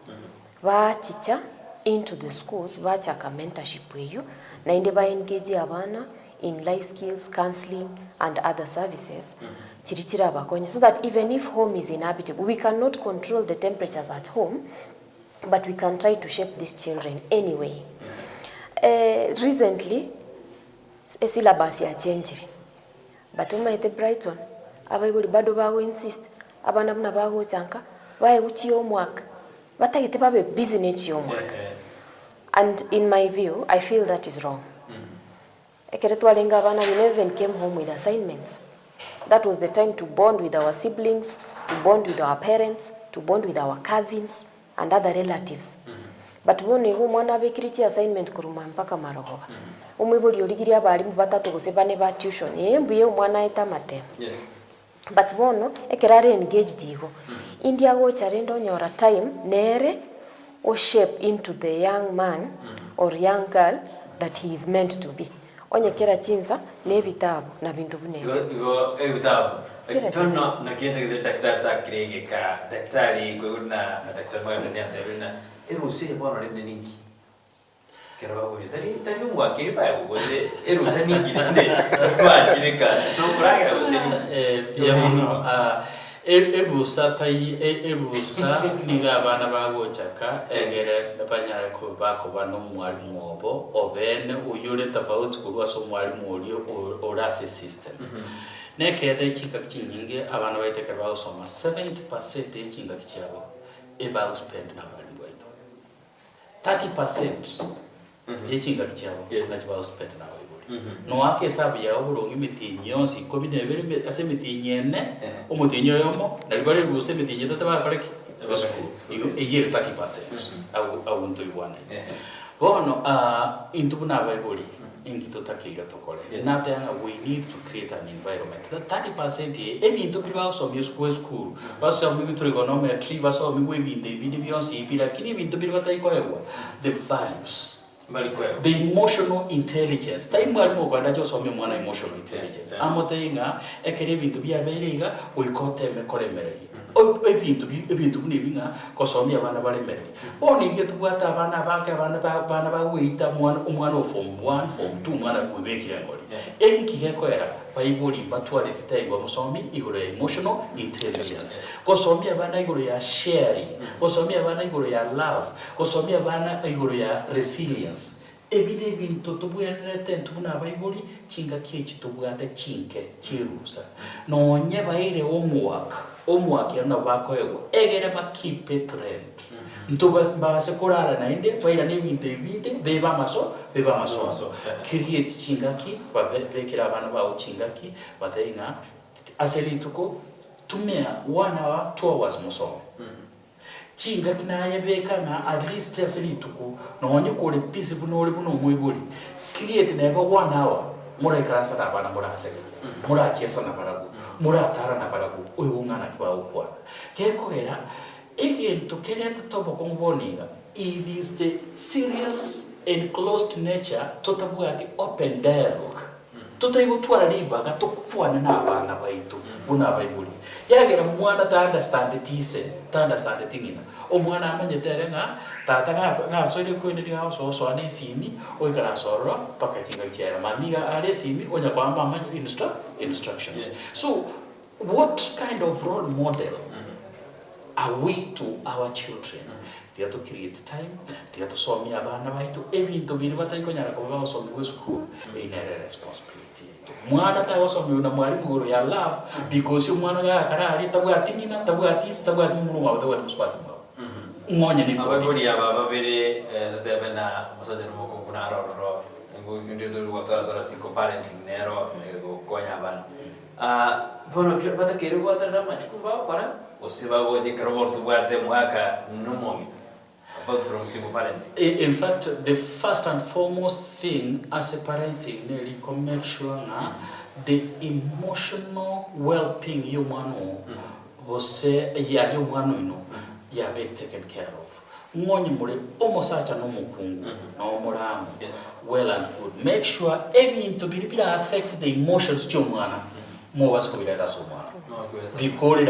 bachicha into the schools bachaka mentorship yeyo na inde ba engage abana in life skills, counseling, and other services, so that even if home is inhabitable, we cannot control the temperatures at home, but we can try to shape these children anyway. Recently, a syllabus ya change. But umaite Brighton, abaibuli bado bago insist, abana buna bago chanka, bae uchi homework, batagite babe business homework. And in my view, I feel that is wrong. Ekeretwalenga abana, we never even came home with assignments. That was the time to bond with our siblings, to bond with our parents, to bond with our cousins and other relatives. But wone hu mwana bekiriti assignment kuruma mpaka marogoba. Umwibuli oligiria abarimu batatu gusebane ba tuition. Mbuye mwana eta matem. Yes. But wono ekerare engaged igo. India go charendo nyora time nere o shape into the young man or young girl that he is meant to be. Onye kera chinza ne vitabu na bintu bune. Igo vitabu. Tono na kienda kide daktari takirege ka daktari kuna daktari mwana ni aterina. Eruse bwana nende ningi. Kera bago tari umwakiri bae ugoze eruse ningi nande kwa jireka. Tokuragira useni yamuno erusa niga abana bagochaka egere banyara ko bakoba no mwalimu obo obene uyure tofauti kulwa so mwalimu ulio orase system. Nekede kika kinyinge abana baiteka bagosoma 70% ekinga kichabo eba spend na mwalimu waito 30% ekinga kichabo nachiba spend na no ake sabu ya obulongi imitinyi yonsi ko binebere ase imitinyi ene umutinyi yomo nalibale guse imitinyi tata bakoreki eye 30% au nto ibwana bono intubuna abayibuli ingito takira tokole natanga we need to create an environment that 30% ebintu bibaho so school baso mu trigonometry baso mu ibindi byonsi ibira kini ibintu bibatayikoyewa the values the emotional intelligence time mwalimu kwanda cyo some mwana emotional intelligence amotenga ekere bintu byaberega wikote mekoremereri ebintu bunibinga kosomya abana balemereri oni nge tubwata abana bagwita umwana of form 1 form 2 mwana kubekira ngoli ekikeko era bayibuli batwale titaiwa musomi igoro ya emotional intelligence kosomya abana igoro ya sharing kosomya abana igoro ya love kosomya abana igoro ya resilience ebile bintu tubwerete tubuna bayibuli kinga kichi tubwate kinke kirusa nonye baire homework yana bakoyego egere bakipe trend ntuba base korara na inde baira n'ibintu ibinde beba maso create kingaki babekira abana bawo kingaki bataina aselituko tumea 1 hour 2 hours muso kingaki naye beka na at least aselituko nonye kole pisi bunole buno mwibuli create na 1 hour mura ikarasa na bana mura aseke mura kiesa na baragu mura tara na baragu uyu ngana kibaho kwa kekogera egento kereta tobo kongoninga it is the serious and closed nature totabugati open dialogue tutaigo twara libaga tokwana na abana baitu buna bayibuli yagera mwana ta understand tingina omwana amanye terenga tata nga soire kwendira aho so ane simi oikara sorro paka kinga kiera mamiga ale simi onya kwamba amanye instructions. So what kind of role model are we to our children? They have to create time, they have to show me abana baitu ebintu biri batayikonyara ko basomi we school in a responsibility. Mwana tawosomi una mwalimu goro ya love because mwana ga karari tabwatinina tabwatisi tabwatimu wa tabwatmuswati ngonya ni abagori aba bere tebena musaje no ko kuna roro ndio ndio kwa single parenting nero konya bana bono batakere gwatara machukumba kwa osibago jikrobortu bwate mwaka numongi about from single parenting. In fact, the first and foremost thing as a parenting nearly make sure the emotional well-being you was ya you ya be taken care of. Ngonyi mure omosacha no mukungu no muramu well and good. Make sure everything to be affect the emotions to mwana mo wasikobira tasomwana. Because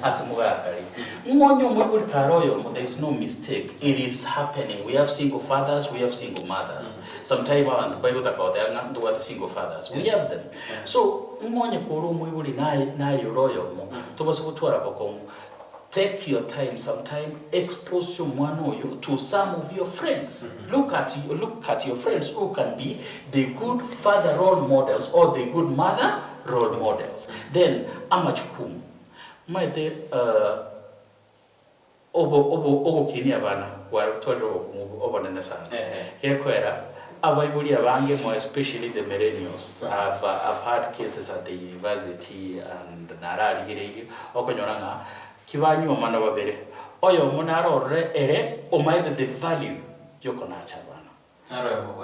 asimugakari ngonyo mwibuli karoyo there is no mistake, it is happening. We have single fathers, we have single mothers. Sometimes abantu bayota kwa ndo wa single fathers we have them. So ngonyo koro mwibuli nayo royo mo tobase kutwara bako take your time sometime, expose your mwana to some of your friends. Look at your friends who can be the good father role models or the good mother role models. Then amachukumu maite obo kini abana wa toro obonene sana yekwera abaibuli abange more especially the millennials. I've had cases at the university and narari girege okonyoranga kibanyu omana babere oyo munarore ere omaide the value yokona chabana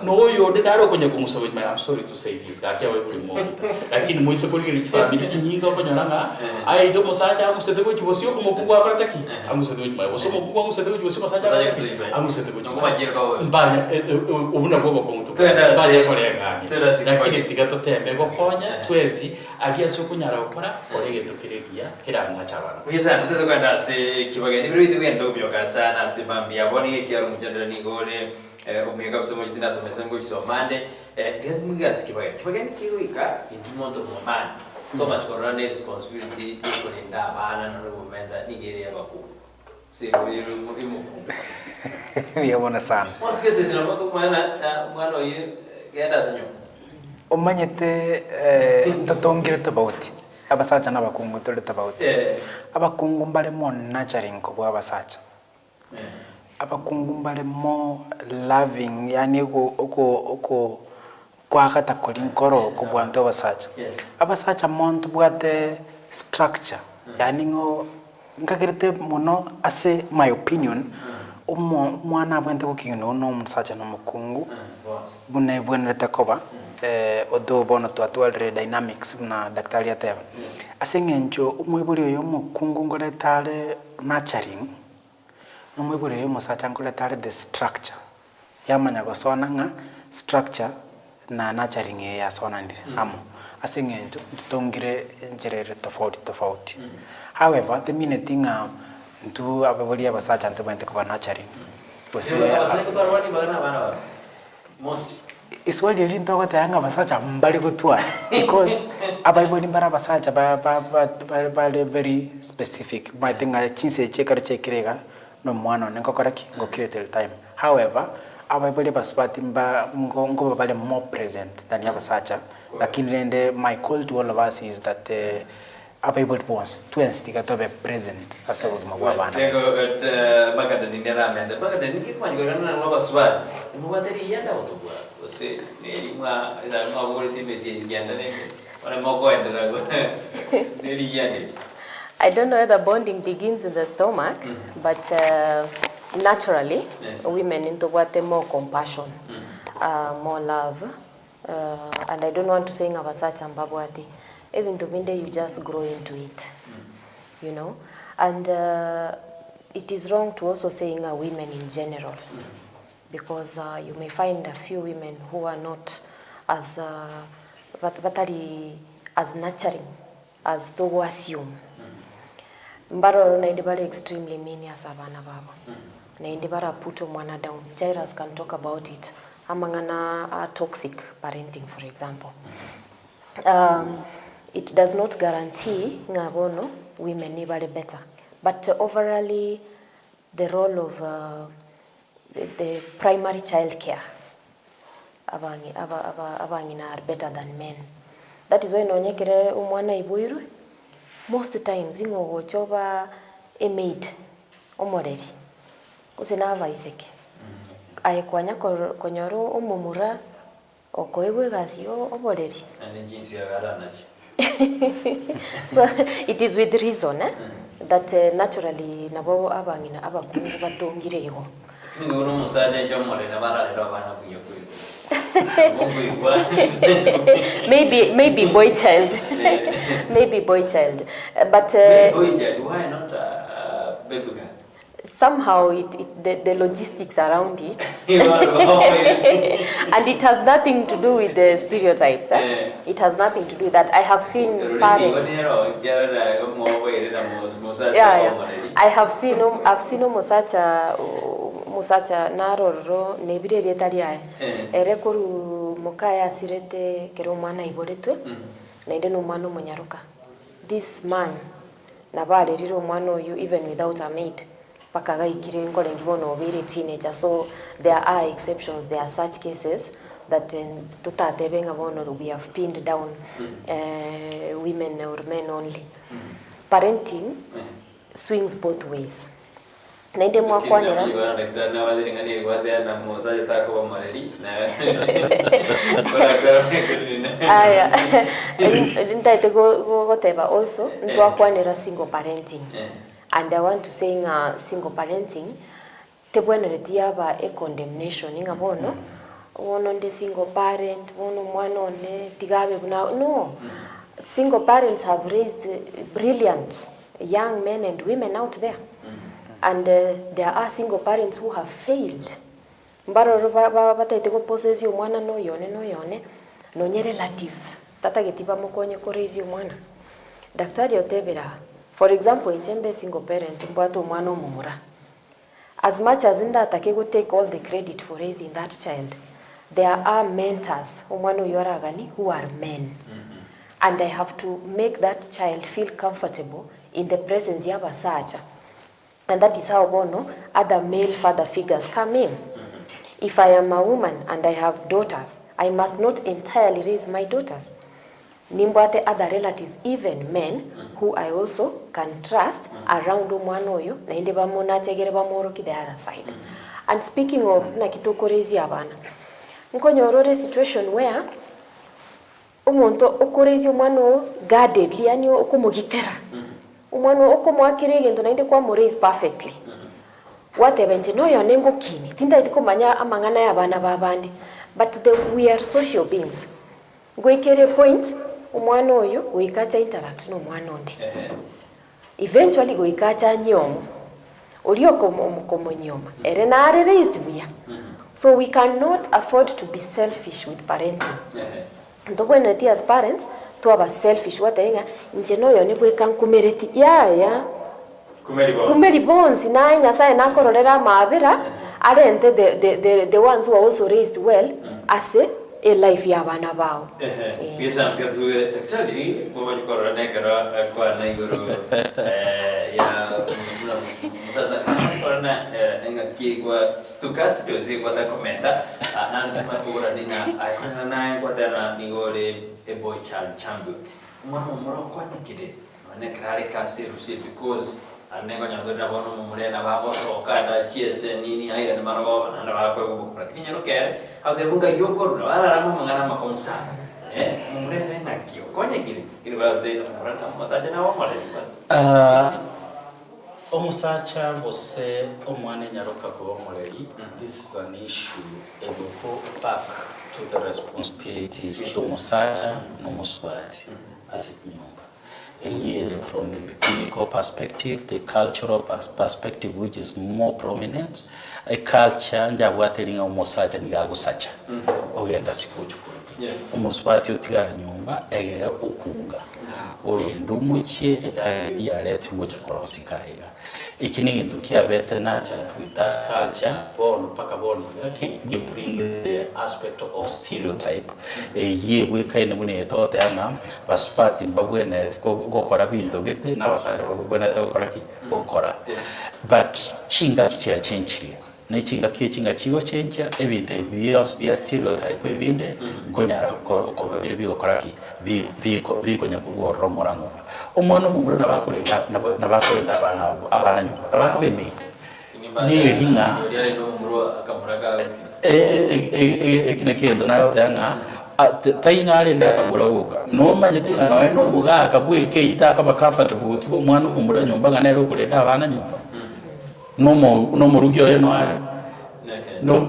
no yo de daro konye kumusobe. I'm sorry to say this gaki abaibuli mo lakini moise kulire family kinyinga okonyoranga ai to musaja amusete ko chibosio kumukugwa abataki amusete ko mai boso mukugwa amusete ko chibosio masaja amusete ko mbanya ubuna gogo ko mutu bale kolenga lakini tigato tembe gokonya twezi agia soko nyara okora kolege tukiregia kiranga chabana kuyisa ndete kwenda se kibageni biro bitugenda byoka sana simambia boni kiaro mujadala ni gole umega kusoma jidina somesa ngo isomande timugas kibageni kiwika intumondo momani so much corona responsibility kulinda abana no guvenda Nigeria baku sero imu yabona sana mosikese zinamoto mwana ye yada sanyo omanyete tatongire tabauti abasacha n'abakungu tole tabauti abakungu mbale mo nurturing ko abasacha abakungu mbale mo loving yani uko kwa kata kolinkoro kubwanto abasacha abasacha montu bwate structure yani ngo ngakirete muno ase my opinion mwana abwente kukino no musacha no mukungu bune bwenete koba odo bono twatwalre dynamics na daktari ateba asengenjo umwibuli oyo mukungu ngoletale nurturing umwibuli oyo musacha ngoletale the structure yamanya gosona nga structure na nurturing ya sona ndire amo asengenjo tongire njerere tofauti however the minute nga ntu ababuli abasacha ntebente kuba nurturing bose abasacha bagana bana most iswali linto ko tayanga basacha mbali kutwa because abaiboli mbara basacha ba very specific my thing I chinse chekirega no mwana nenkokoraki go create time however abaiboli basipati mba ngo bale more present than abasacha lakini rende my call to all of us is that abaiboli wants to instiga to be present asa ko magwa bana tego bagada dinera mende bagada ninki kwajigorana no baswa mubateri yanda otobwa ose nelimwa ida mabore timeti yanda ne wana moko endera go neli yande. I don't know whether bonding begins in the stomach, but naturally, women into what more compassion, more love, and I don't want to say ngabasach ambabwati. Even to Minde, you just grow into it, you know. And it is wrong to also saying women in general, because you may find a few women who are not as as nurturing as though assume. Mbaro na indibara extremely mean as abana baba. Na indibara puto mwana down. Jairus can talk about it. Amangana toxic parenting, for example. It does not guarantee ngabono women nibare better. But overall, the role of the primary child care abangina are better than men. That is why nonyekere umwana ibuiru. Most times ingo choba a maid omoreri kusina vaiseke ayekwanya konyoro omumura okoegwe gasio oboreri and jinsi ya garanachi. So it is with reason that naturally nabo abangina abakungu batongirego Ningo no musaje jomore na baralero abana kuyo kuyo. maybe boy child. Maybe boy child, but boy child, why not baby girl? Somehow the logistics around it and it has nothing to do with the stereotypes. It has nothing to do with that. I have seen parents. I have seen musacha naroro nebire retari aye erekuru mukaya sirete kero mwana iboretwe na inde no mwana munyaruka. This man na barerire omwana oyu even without a maid bakagaikire nkore ngibono obere teenager. So there are exceptions, there are such cases that tutatebe ngabono we have pinned down women or men only. Parenting swings both ways. Nainde mwakwanira na wadiringani gwathe na moza yataka wa mareri aya ndite goteba also ntwakwanira single parenting. And I want to say single parenting tebwenereti aba a condemnation ngabono wono nde single parent wono mwana one tigabe buna. No, single parents have raised brilliant young men and women out there. And there are single parents who have failed. Mbaro bataite ko possess yo mwana no yone no nye relatives tata getiba mukonye ko raise yo mwana. Daktari otebera for example injembe single parent mbwato mwana omumura. As much as ndatake go take all the credit for raising that child, there are mentors omwana yoragani who are men. And I have to make that child feel comfortable in the presence of abasacha. And that is how bono other male father figures come in. If I am a woman and I have daughters, I must not entirely raise my daughters. Nimbwate other relatives, even men, who I also can trust around omwana oyo na inde bamona tegere bamoroki the other side. And speaking of na kitokorezi abana, nkonyorore situation where umuntu okorezi omwana guardedly, yani okumugitera umwana okumwakire gento na inde kwa mo raise perfectly. Whatever nje no yone ngokini tinda ikomanya amangana y'abana babandi, but we are social beings. Gwekere point umwana oyo goikacha interact no mwana onde eventually goikacha nyomo olioko omukomo nyoma ere na are raised we. So we cannot afford to be selfish with parenting. Ndobweneti as parents to aba selfish wataenga nje no yone bweka nkumereti ya kumeri bonzi na nyasaye nakororera mabira arente the ones who are also raised well as a life ya bana bao. Pisa mtiazuwe daktari mwaji korora nekara kwa naiguru ya msada korona nga kigwa tukasi tuzi kwa ta komenta nani tumakura nina aikona nae kwa tena nigore a boy child chambu mwana kwa nikide nekara kasi rusi because aneko nyadura bono mumurena babo sokada chiese nini aira ni marago na bako gukura kinyero kere ade bunga yoko na ararama mangana makomsa mumurena nakio konye kiri bade murana masaje na wamale bas omusacha bose omwana nyaroka ko omuleli. This is an issue and we go back to the responsibilities of omusacha no muswati as from the clinical perspective, the cultural perspective, which is more prominent, a culture nja wateringa omusacha ngagusacha ogenda sikuchukuru omuswati otiga nyumba egera okunga olendo muche ya letu muche korosikaira ikini kintu kiabete na culture born paka born you bring the aspect of stereotype ye we kaine mune tote ana baspati babwene gokora bintu gete na basara babwene gokora ki gokora but chinga kia chenchiri ne chinga chigo chencha ebinde bios bia stereotype ebinde gonyara ko bigokora ki bi konya kugorro morango omwana mumura na bakorera abanyu abakabemi ni linga yale no mumuro akamuraga ekine kendo na yanga tainga ale ndakaguraguka no manyete na no buga kabweke itaka comfortable tipo mwana mumura nyumba ganero kurenda abana nyumba no murugyo no ale no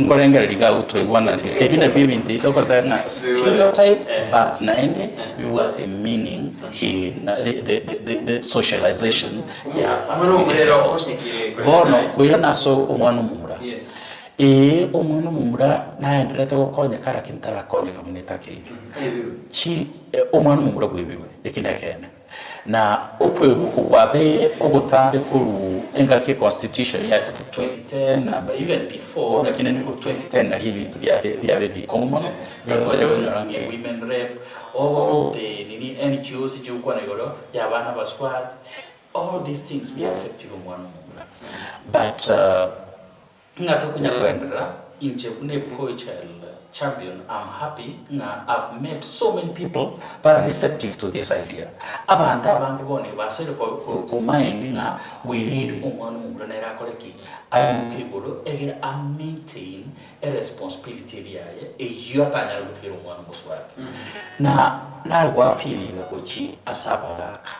ngorengera liga utwegwana ebina bibindi tokorta na stereotype but na ende what the meaning in the socialization amano mulero osikire bono kuyo naso omwana mumura omwana mumura naendelea gukonya kara kintara konya komunitake chi omwana mumura bwebiwe ekinekene na ukwabe ogotambe kuru engake constitution ya 2010 na even before lakini ni 2010 na hivi vya common ndio women rep all the nini NGOs jukwa na igoro ya bana baswat all these things be affected umwana but ngato kunya kwendera inche kune poichel champion. I'm happy na I've met so many people but receptive to this idea abanda bange bone basere ko mind na we need umwana umurana koleki ayukigoro egera a maintain a responsibility yaye eyotanya gutira umwana muswati na rwa pili ngochi asabaraka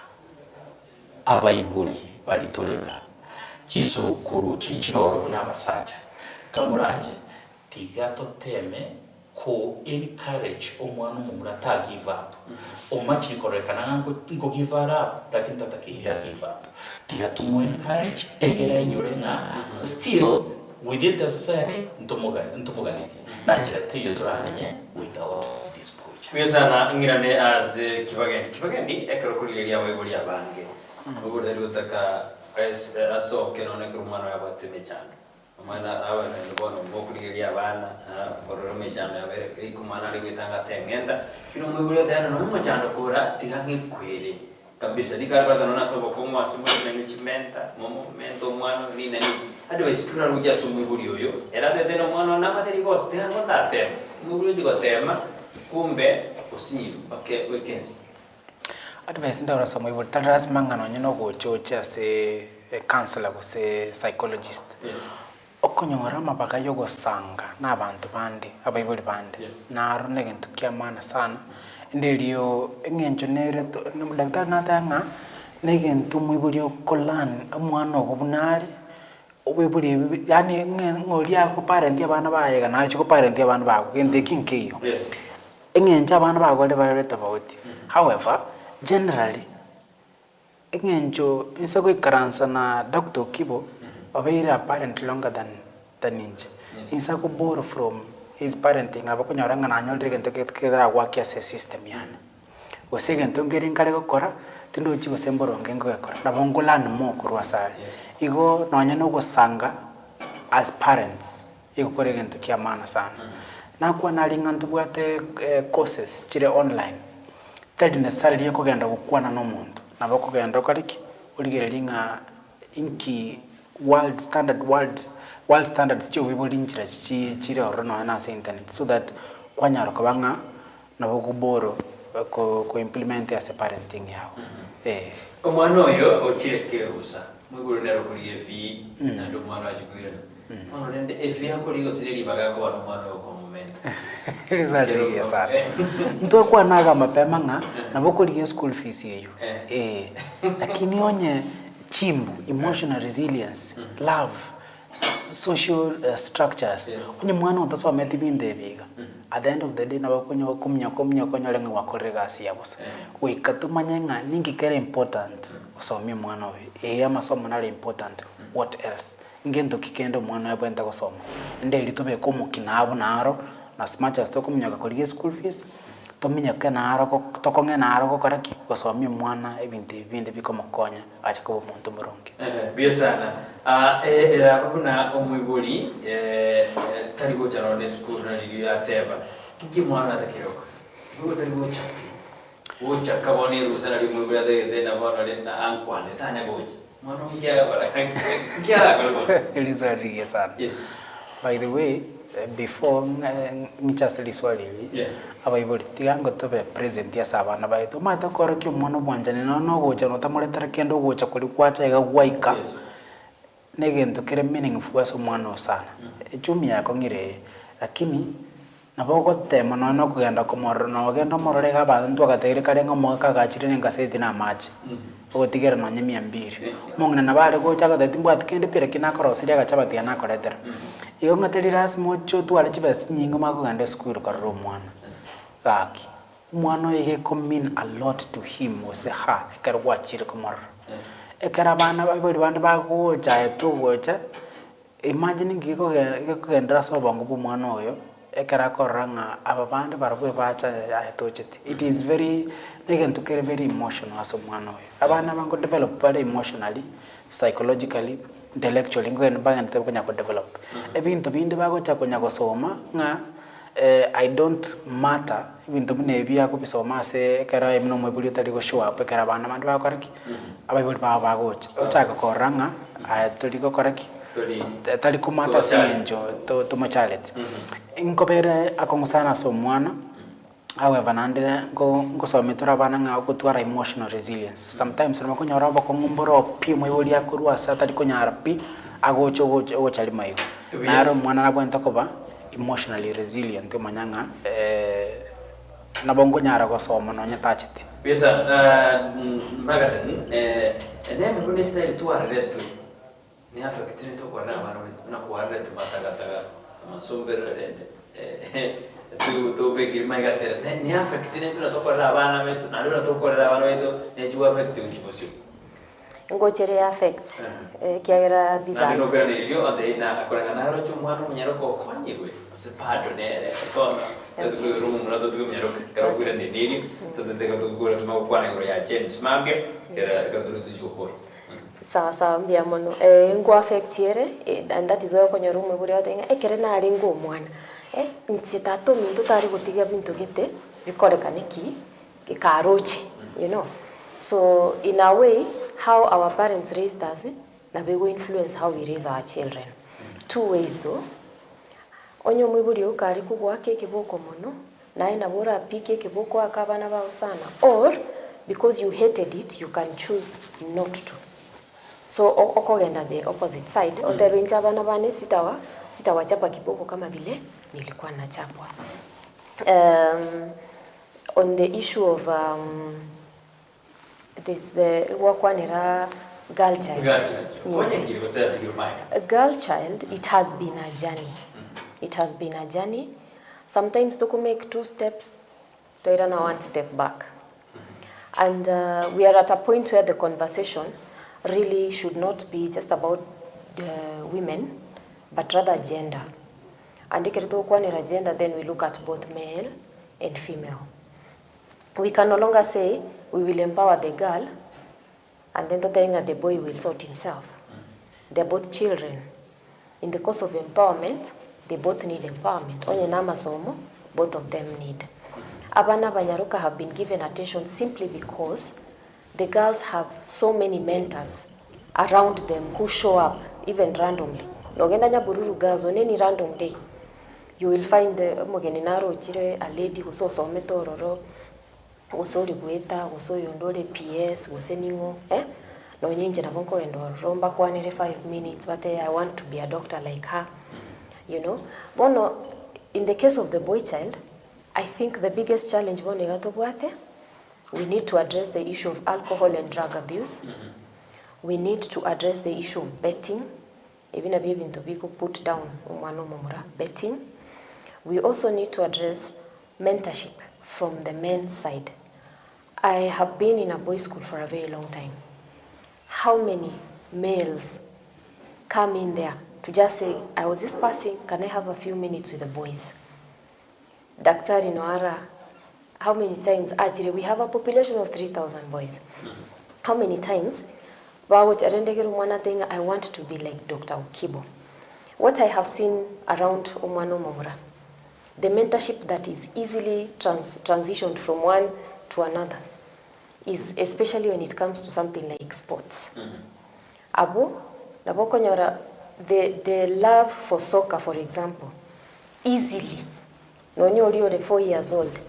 abayibuli balitoleka kisukuru kichoro n'abasaja kamuranje tigato teme ko encourage omwana umura ta give up omachi korekana ngo give up lakini tataki give up tigato mo encourage egera nyurena still within the society ntomogani na jirate yotranye without this project wezana ngirane as kibagendi ekarokuri ya webuli abange ubwo rero utaka asoke none kurumano yabateme cyane umwana abana ndibona mbokuliria abana kororome cyane yabere kumana ari gwitanga tengenda kino mwebuli dana no mo cyane kora tigange kwere kabisa dikarabata nona sobo kumwa simu management momento mwana ni nani advice tura ruja sumwebuli oyo era de no mwana na materi gos te hango tate mwebuli digotema kumbe usinyiru okay weekends advice ndara samwe butaras mangano nyino gochocha se counselor go se psychologist okonyora mabaka yogo sanga n'abantu bandi abayibuli bandi naro negentu kyamana sana ndelio engenjo nere daktari natanga negentu mwibuli okolan omwana ogubunali obwibuli yani ngolia ko parent abana bayega nacho ko parent abana bako kende kinkiyo engenja abana bako le bare tofauti however generally engenjo insako ikaransa na Dr. Kibo very apparent longer than ninja insako borrow from his parenting abakunyora ngana nyolde gento keda work as a system yani osegen tongeri ngare gukora tindo chigo semboronge ngo gakora nabongolan mo kurwasari igo nonya no gusanga as parents igukore gento kyamana sana nakwa nalinga ntubwate courses chire online tadi necessarily kugenda gukwana no muntu nabakugenda okariki uligerelinga inki world standards cyo wibulinjira chire orono na internet so that kwanyaro kabanga nabokuboro ko implement as a parenting yao omwana oyo ochirekerusa mwibulu nero kuli efi na ndo mwana achikuira ono nende efi yakoligo sireli bagako bano mwana oyo moment result ya sana mtu kwa naga mapema nga nabokoligo school fees yeyo lakini onye chimbu emotional resilience love social structures onye mwana utasoma tibinde biga at the end of the day nabakonyo kumnya lenga wakorega yabosa we katumanya nga ningi kere important usomye mwana we amasomo nali important what else ngendo kikendo mwana we bwenta kusoma ndeli tobe komukinabo naro na smart as to kumnya kakoliga school fees tominya kana aroko tokonge na aroko karaki kusomya mwana ebinde bikomokonya acha ko muntu muronge biyo sana era kuna omwibuli tarigo jano de school na liyo ateba kiki mwana atakiroko ngo tarigo chapi ucha kaboni rusana liyo mwibuli de na bana de na ankwane tanya goje mwana mkiaga bara kiaga kwa elizari sana by the way before nichaseli swali abayibuli tigango tobe present ya sabana baito mata kora kyo mwana bwanjane no gocha no tamuletara kendo gocha kuli kwacha ega gwaika negento kere meaningful aso mwana sana echumi yako ngire lakini naboko tema no kugenda komoro no genda morore ga bantu agatere kare ngomoka gachire nengaseti na maji ogotigera no nyemi 200 mongna nabale gocha ga timbwa tikende pere kinakorosi ya gachabati anakoretera iyo ngaterira smocho twale chibasi nyingo makuganda school karro mwana gaki mwana yeke commit a lot to him was ha ekara wachire komor ekara bana babiri bandi bagocha etugocha imagine ngiko gendra so bangu bu mwana oyo ekara koranga ababande barabwe bacha ayatochete. It is very again to carry very emotional as omwana we. Abana bango develop very emotionally, psychologically, intellectually ngwen bangan te kunya ko develop. Ebintu bindi bago cha kunya ko soma nga I don't matter ibintu bine bya ko bisoma se kara emno mwebuli tali ko show up kara bana mandu ba koraki abayibuli ba bago ochaka koranga ayatoli ko koraki tali kumata senjo to machalet inkobere akongusana so mwana however nandire ngo sometura bana nga okutwara emotional resilience sometimes namakonya rabo ko ngomboro pi mwebuli yakurwa sa tali konyara pi agocho chali mayo naro mwana nabwenta koba emotionally resilient manyanga nabongo nyara go soma no nyatachiti bisa magaden neme bune style tu arretu ni affectine to kwana maro na ko arretu matagataga masombere tu begir magater ni affectine tu na to kwana bana metu na na to kwana bana metu ne ju affect uchibosio ngochere affect kiagira design no kana yo ade na akora na ro chumwana munyaro ko kwanyirwe se pado ne kono tu rumu na tu munyaro ka gura ne dini tu te ka tu gura tu ma kwana gura ya chance mage era ka tu tu joko sawa mbia mono ngo affect yere and that is why konyo rumu gura yotenga ekere na ari ngo mwana ntitato mintu tari gutiga bintu gite bikoreka neki kikaroche you know. So in a way, how our parents raised us, na we will influence how we raise our children. Two ways though. Onyo mwiburi ukari kugwa keke boko mono, na ina bora pike keboko akabana bao sana. Or because you hated it, you can choose not to. So okogenda the opposite side. Otebenja bana bane sitawa chapa kiboko kama vile nilikuwa nachapwa. On the issue of this the wakwanira girl child. Yes. A girl child, it has been a journey. It has been a journey. Sometimes to make 2 steps, to run 1 step back. And we are at a point where the conversation really should not be just about the women, but rather gender. And if we gender, then we look at both male and female. We can no longer say we will empower the girl and then the boy will sort himself. They're both children. In the course of empowerment, they both need empowerment. Onye namasomo, both of them need. Abana Banyaruka have been given attention simply because the girls have so many mentors around them who show up even randomly. Nogenda Nyabururu girls on any random day, you will find a lady who saw some metororo, gusori gweta gusoyo ndole PS guseningo no nyinje na bonko endo romba kwanire 5 minutes but I want to be a doctor like her, you know. Bono, in the case of the boy child, I think the biggest challenge bono gatobwate, we need to address the issue of alcohol and drug abuse. We need to address the issue of betting, even a baby to be put down umwano mumura betting. We also need to address mentorship from the men's side. I have been in a boys' school for a very long time. How many males come in there to just say, I was just passing, can I have a few minutes with the boys? Daktari Noara, how many times, actually we have a population of 3,000 boys. How many times, I want to be like Dr. Ukibo. What I have seen around Umano Momura, the mentorship that is easily transitioned from one to another is especially when it comes to something like sports. The love for soccer, for example, easily. Nonyo 4 years old,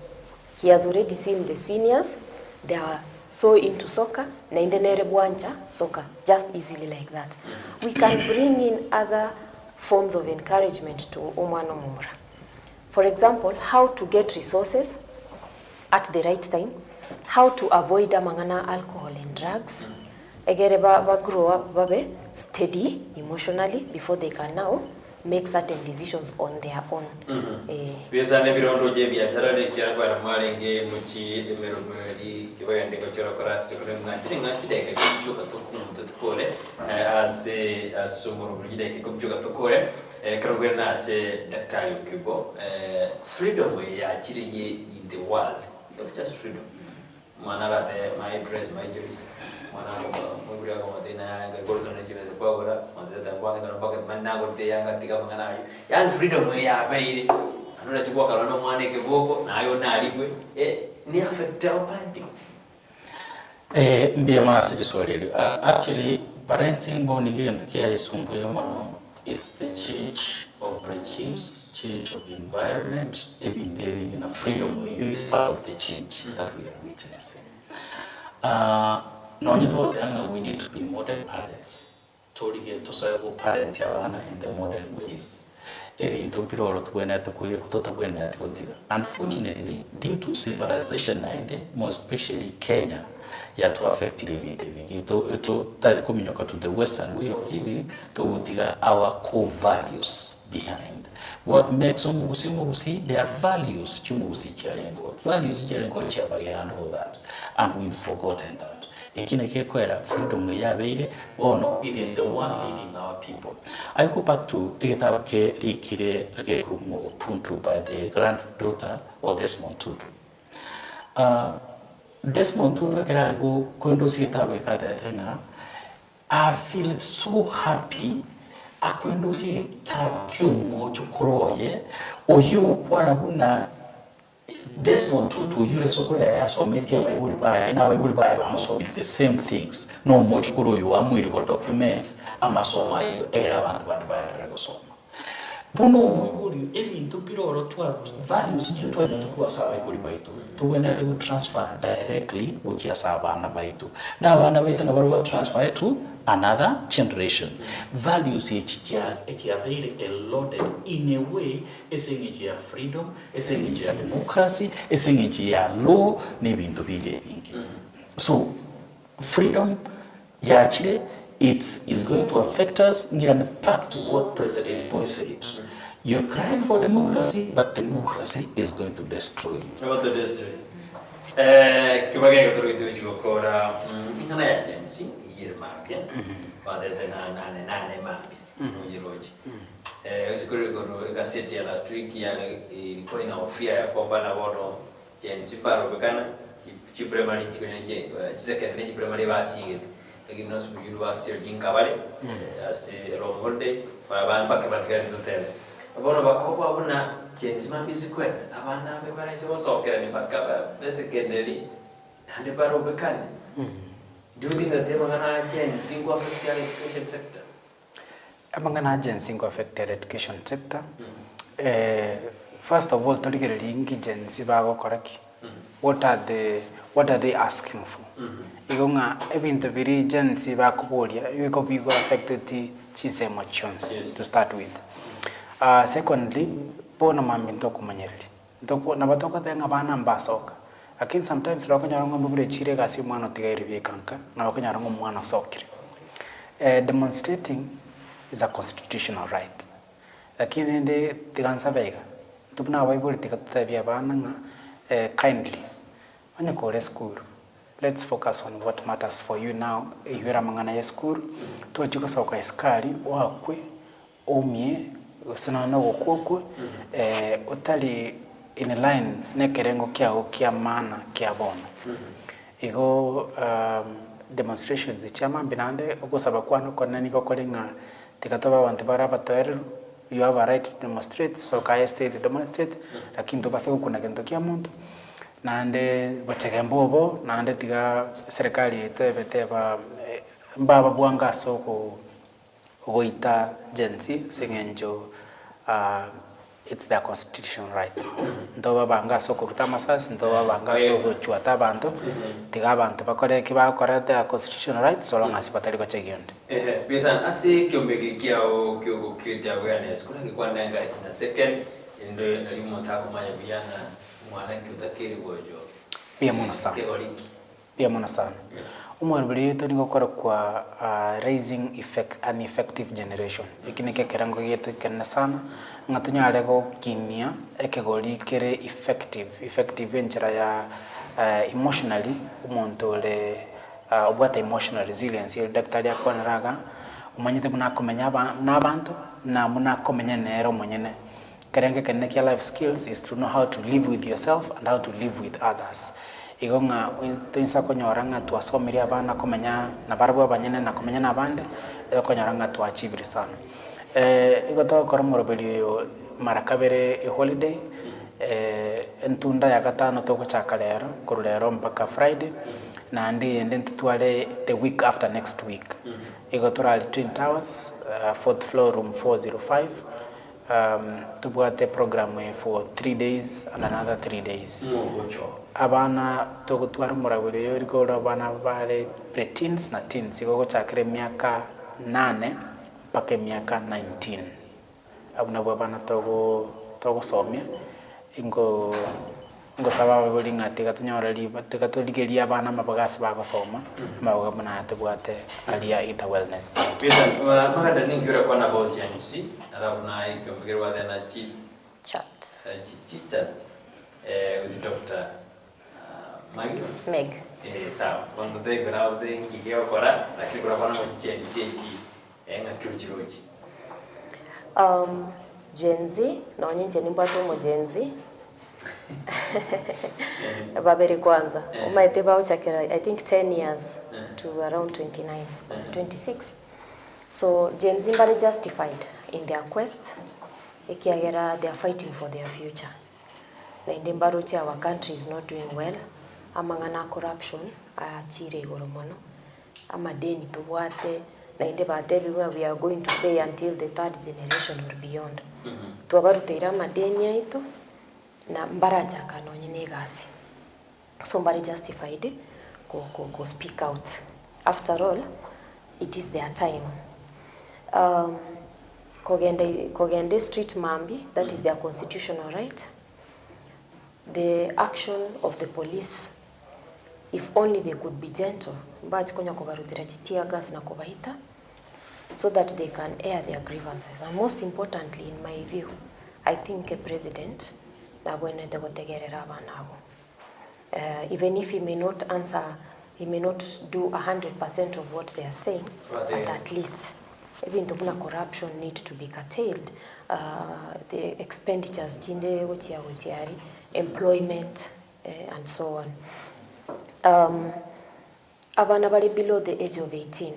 he has already seen the seniors, they are so into soccer, soccer, just easily like that. We can bring in other forms of encouragement to Umano Mumura. For example, how to get resources at the right time, how to avoid amangana alcohol and drugs. Egere ba grow up babe steady emotionally before they can now make certain decisions on their own. Pesa ne birondo je biashara ne kira kwa mwalenge muchi emerobali kibende ko chora korasi ko ngati deke kuchuka tukuntu tukole asumuru bideke kuchuka tukole karogena ase daktari ukibo freedom ya chiriye in the world of just freedom manara de my dress my choice manara ko mubira ko madina ga golso ne chibe kwa gora madina kwa ngana bucket manna ko te yanga tika mangana yani freedom ya baile anona sibwa kalona mwane ke boko nayo naligwe ni affect our parenting mbia masi swali actually parenting boni ngende kia isumbuye it's the change of regimes, change of environment, even living in a freedom is part of the change that we are witnessing. We need to be modern parents. To serve parents in the modern ways. Unfortunately, due to civilization, more especially Kenya, to affect living to the Western way of living, to our core values behind. What makes them their values, values and all that, and we've forgotten that. Freedom it is the one leading our people. I go back to Puntu by the granddaughter of Desmond Tutu. Desmond Tutu I feel so happy. Desmond Tutu yule sokole yasometia the same things no much kuro you amwiri ko documents amasoma era abantu bari gusoma buno muri ebintu biroro twa values twa twasaba kuri baitu tuwena to transfer directly ukiasaba abana baitu na abana baitu na baro transfer to another generation. Values ekiabeire loaded in a way esengia freedom, esengia democracy, esengia law nebintu bige. So freedom actually it is going to affect us and back to what President Boy said. You're crying for democracy, but democracy is going to destroy you. About the destroy. Kibagenge kutoka chukora ingana ya jensi mapya baada ya nane mapya ujiroji usikuri kwa gazeti ya last week ilikuwa inahofia ya kwamba na wao jensi baro bekana chi primary kwenye secondary primary basi lakini no university ya Jinkabale asi Romolde para mpaka patikana totele abona bakoba abona jensi mabisi kwenda abana bebara iso sokera ni mpaka secondary hande baro bekana. Do you think that they are agency go affect the education sector? Among agency go affect the education sector. First of all, to get agency bago correct. What are they asking for? Igonga even the very agency bago bolia, you go be go affected the chise emotions to start with. Secondly, bona maminto kumanyeri. Ndoko nabatoka denga bana mbasoka. Lakini sometimes rakonyarongo mbule chire kasi mwana tigairiwe kanka na rakonyarongo mwana sokire. Demonstrating is a constitutional right. Lakini ndi tigansa bega. Tupna Bible tikatabia bana kindly. Wanya kole school. Let's focus on what matters for you now. Yura mangana ya school. Tuwachiko soka eskari wakwe omie usanana wokokwe utali in a line nekerengo kia mana kia bono. Igo demonstrations chama binande ogosaba kwano kona niko kolinga tikatoba wantu bara batoeru you have a right to demonstrate so kaya state to demonstrate lakini tobase kuna kento kia muntu nande bachegembobo nande tiga serikali etebete ba mbaba bwanga soko goita jensi sengenjo it's their constitutional right. Ndoba banga soko kutamasas ndoba banga soko chuata bantu tiga bantu bakore kiba kore their constitutional right so long as batali ko chegionde bisa asi kyombeki kiao kyo create awareness kuna kwa nanga na second ndo elimu tako maya biana mwana kiutakiri gojo pia mona sana umwe yetu ni gukora kwa raising an effective generation ikine kekerango yetu kenna sana ngatunyare go kimia ekegori kere effective njira ya emotionally umuntu le ubwata emotional resilience ile daktari akoneraga umanyite munakomenya n'abantu na munakomenya nero mwenyene kerenge kenne kia life skills is to know how to live with yourself and how to live with others igonga tinsa konyoranga twasomeria abana komenya na barabo abanyene na komenya na bande konyoranga to achieve sana igoto koromorobeli yo marakabere holiday entunda ya gatano toko chakalero kurulero mpaka Friday na ndi tutwale the week after next week igotora Twin Towers 4th floor room 405 tubwate program for 3 days and another 3 days abana togutwara murabure yo riko abana bale preteens na teens igogo chakire miaka 8 mpaka miaka 19 abuna bwana togo somia ingo saba bolinga tikatunyora liba tikatuligeria abana mabagasi bagosoma mabaga muna tubwate alia ita wellness pesa magada ningi ura kwa na bojansi arabuna ikomgerwa na chat with Dr. Meg. Sawa. Quando te grave ngigeo kora lakini kuna bana mchicheni chechi ngakirujiroji. Gen Z na onyenje nimbato mo Gen Z. Baberi kwanza. Umaite bao chakira I think 10 years to around 29 so 26. So Gen Z are justified in their quest. Ekiagera they are fighting for their future. Na indembaro cha our country is not doing well. Amangana corruption achire igoro mono. Amadeni tubwate na inde batebi we are going to pay until the third generation or beyond. Tuabaruteira madeni aitu na mbaraja kanonye negasi. So mbari justified go speak out. After all, it is their time. Kogende street mambi, that is their constitutional right. The action of the police, if only they could be gentle, but konya kobarudira chitia gas na kobahita, so that they can air their grievances. And most importantly, in my view, I think a president nabwene de gotegerera abanabo. Even if he may not answer, he may not do 100% of what they are saying, but at least even the corruption needs to be curtailed. The expenditures, jinde wosiari, employment, and so on. Abana bali below the age of 18,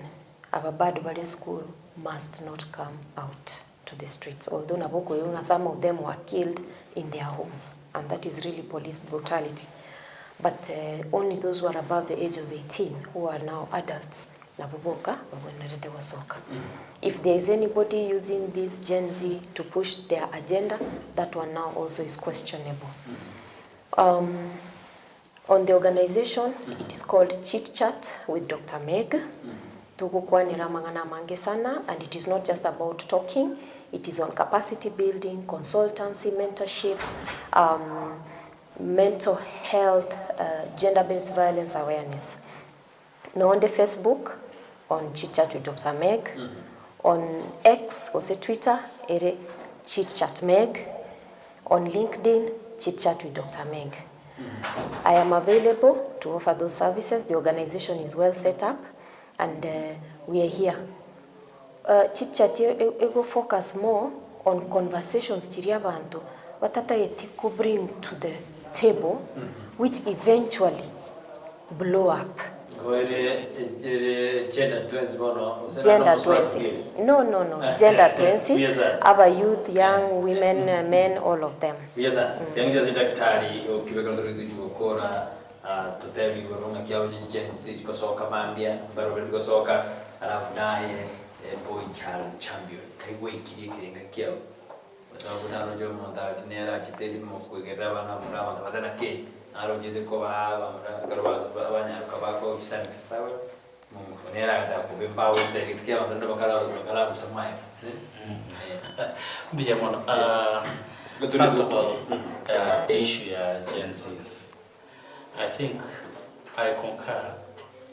ababadu bali school must not come out to the streets. Although Naboko Yunga, some of them were killed in their homes, and that is really police brutality. But only those who are above the age of 18, who are now adults, if there is anybody using this Gen Z to push their agenda, that one now also is questionable. On the organization, it is called Chit Chat with Dr. Meg. And it is not just about talking, it is on capacity building, consultancy, mentorship, mental health, gender-based violence awareness. Now on the Facebook, on Chit Chat with Dr. Meg, on X, or say Twitter, Chit Chat Meg, on LinkedIn, Chit Chat with Dr. Meg. I am available to offer those services. The organization is well set up, and we are here. Chit Chat will focus more on conversations chiriabantu watata could bring to the table, which eventually blow up. Gender 20. No. Gender 20. Our youth, young, women, men, all of them. Yes, sir. Young just daktari ukibekana kujukora tutebi gorunga kiao Gen Z kosoka mambia baro kosoka alafu naye boy child champion kaiwe kirenga kiao sababu nalo jo monta kinera chiteli mokugera bana mura watana ke aro jide ko ba karwa abanya kabako kisan tawe monera ta ko be bawo ste kiao ndo bakala samai Bijamon, first of all, Asia Gen Zs, I think I concur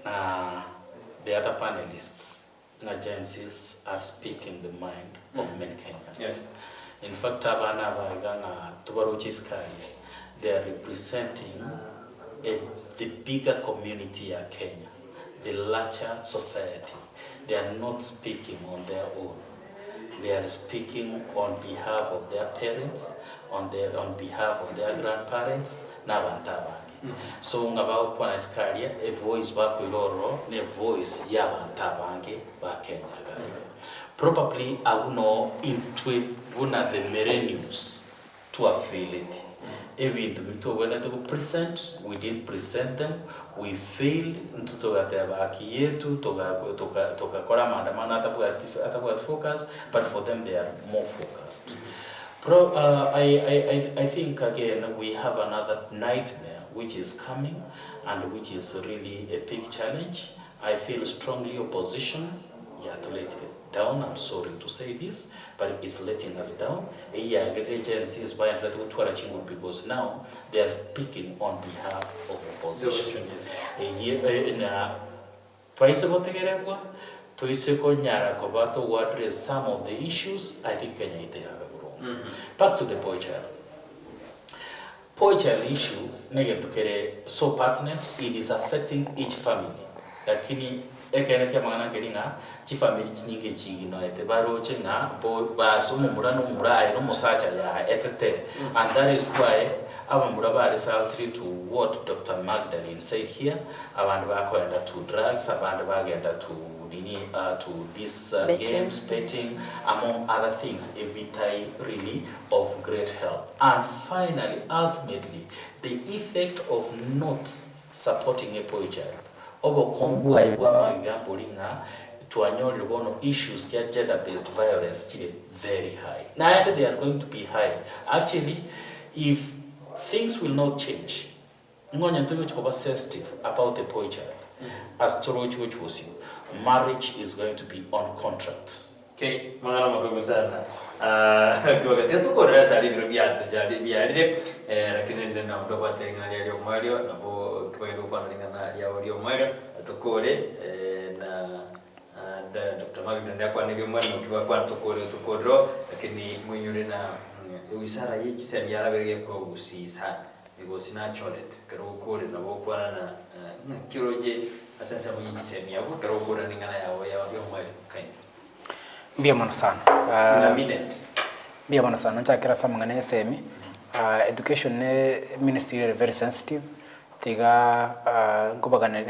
the other panelists and agencies are speaking the mind of many Kenyans. Yes. In fact, abana bagana tubarochiskari, they are representing the bigger community of Kenya, the larger society. They are not speaking on their own. They are speaking on behalf of their parents, on behalf of their grandparents, n'abantabange. So ngabao kwa iskaria a voice ba kwiloro ne voice ya bantabange ba Kenya. Probably aguno into one of the news to affiliate. Every when to present, we didn't present them. We failed to focus, but for them they are more focused. I think again we have another nightmare which is coming and which is really a big challenge. I feel strongly opposition. Yeah, to let it down. I'm sorry to say this, but it's letting us down. Because now they are speaking on behalf of opposition. To address some of the issues, I think Kenya is wrong. Back to the boy child. Boy child issue, so pertinent, it is affecting each family. Lakini ekeneke mangana kelinga chi family nyingi chigino ete baro chenga bo basumu murano murai no musacha ya etete, and that is why our muraba resulted to what Dr. Magdalene said here. Abantu bakwenda to drugs, abantu bagenda to these games, betting, among other things, a vital really of great help. And finally, ultimately, the effect of not supporting a boy child. To issues get gender-based violence very high. Now they are going to be high. Actually, if things will not change, sensitive about the boy child, as Toroch which was you, marriage is going to be on contract. Okay, mangana magumu sana. Kwa katika tuko rasa libro biatu jadi biadile lakini ndio ndo kwa tenga ya leo Mario na bo kwa hiyo kwa ningana ya leo Mario tukole na Dr. Magdalene ndio kwa nilio Mario kwa tukoro lakini mwenyure na wisara yichi sema yara berege kwa usisa because naturally karo kore na bo kwa na kiroje asasa mwenye sema yako karo kore ningana ya Mario kaini. Mbia mwana sana. Mbia mwana sana. Nchakira sa mangane semi. Education ministry very sensitive. Tiga nkubagane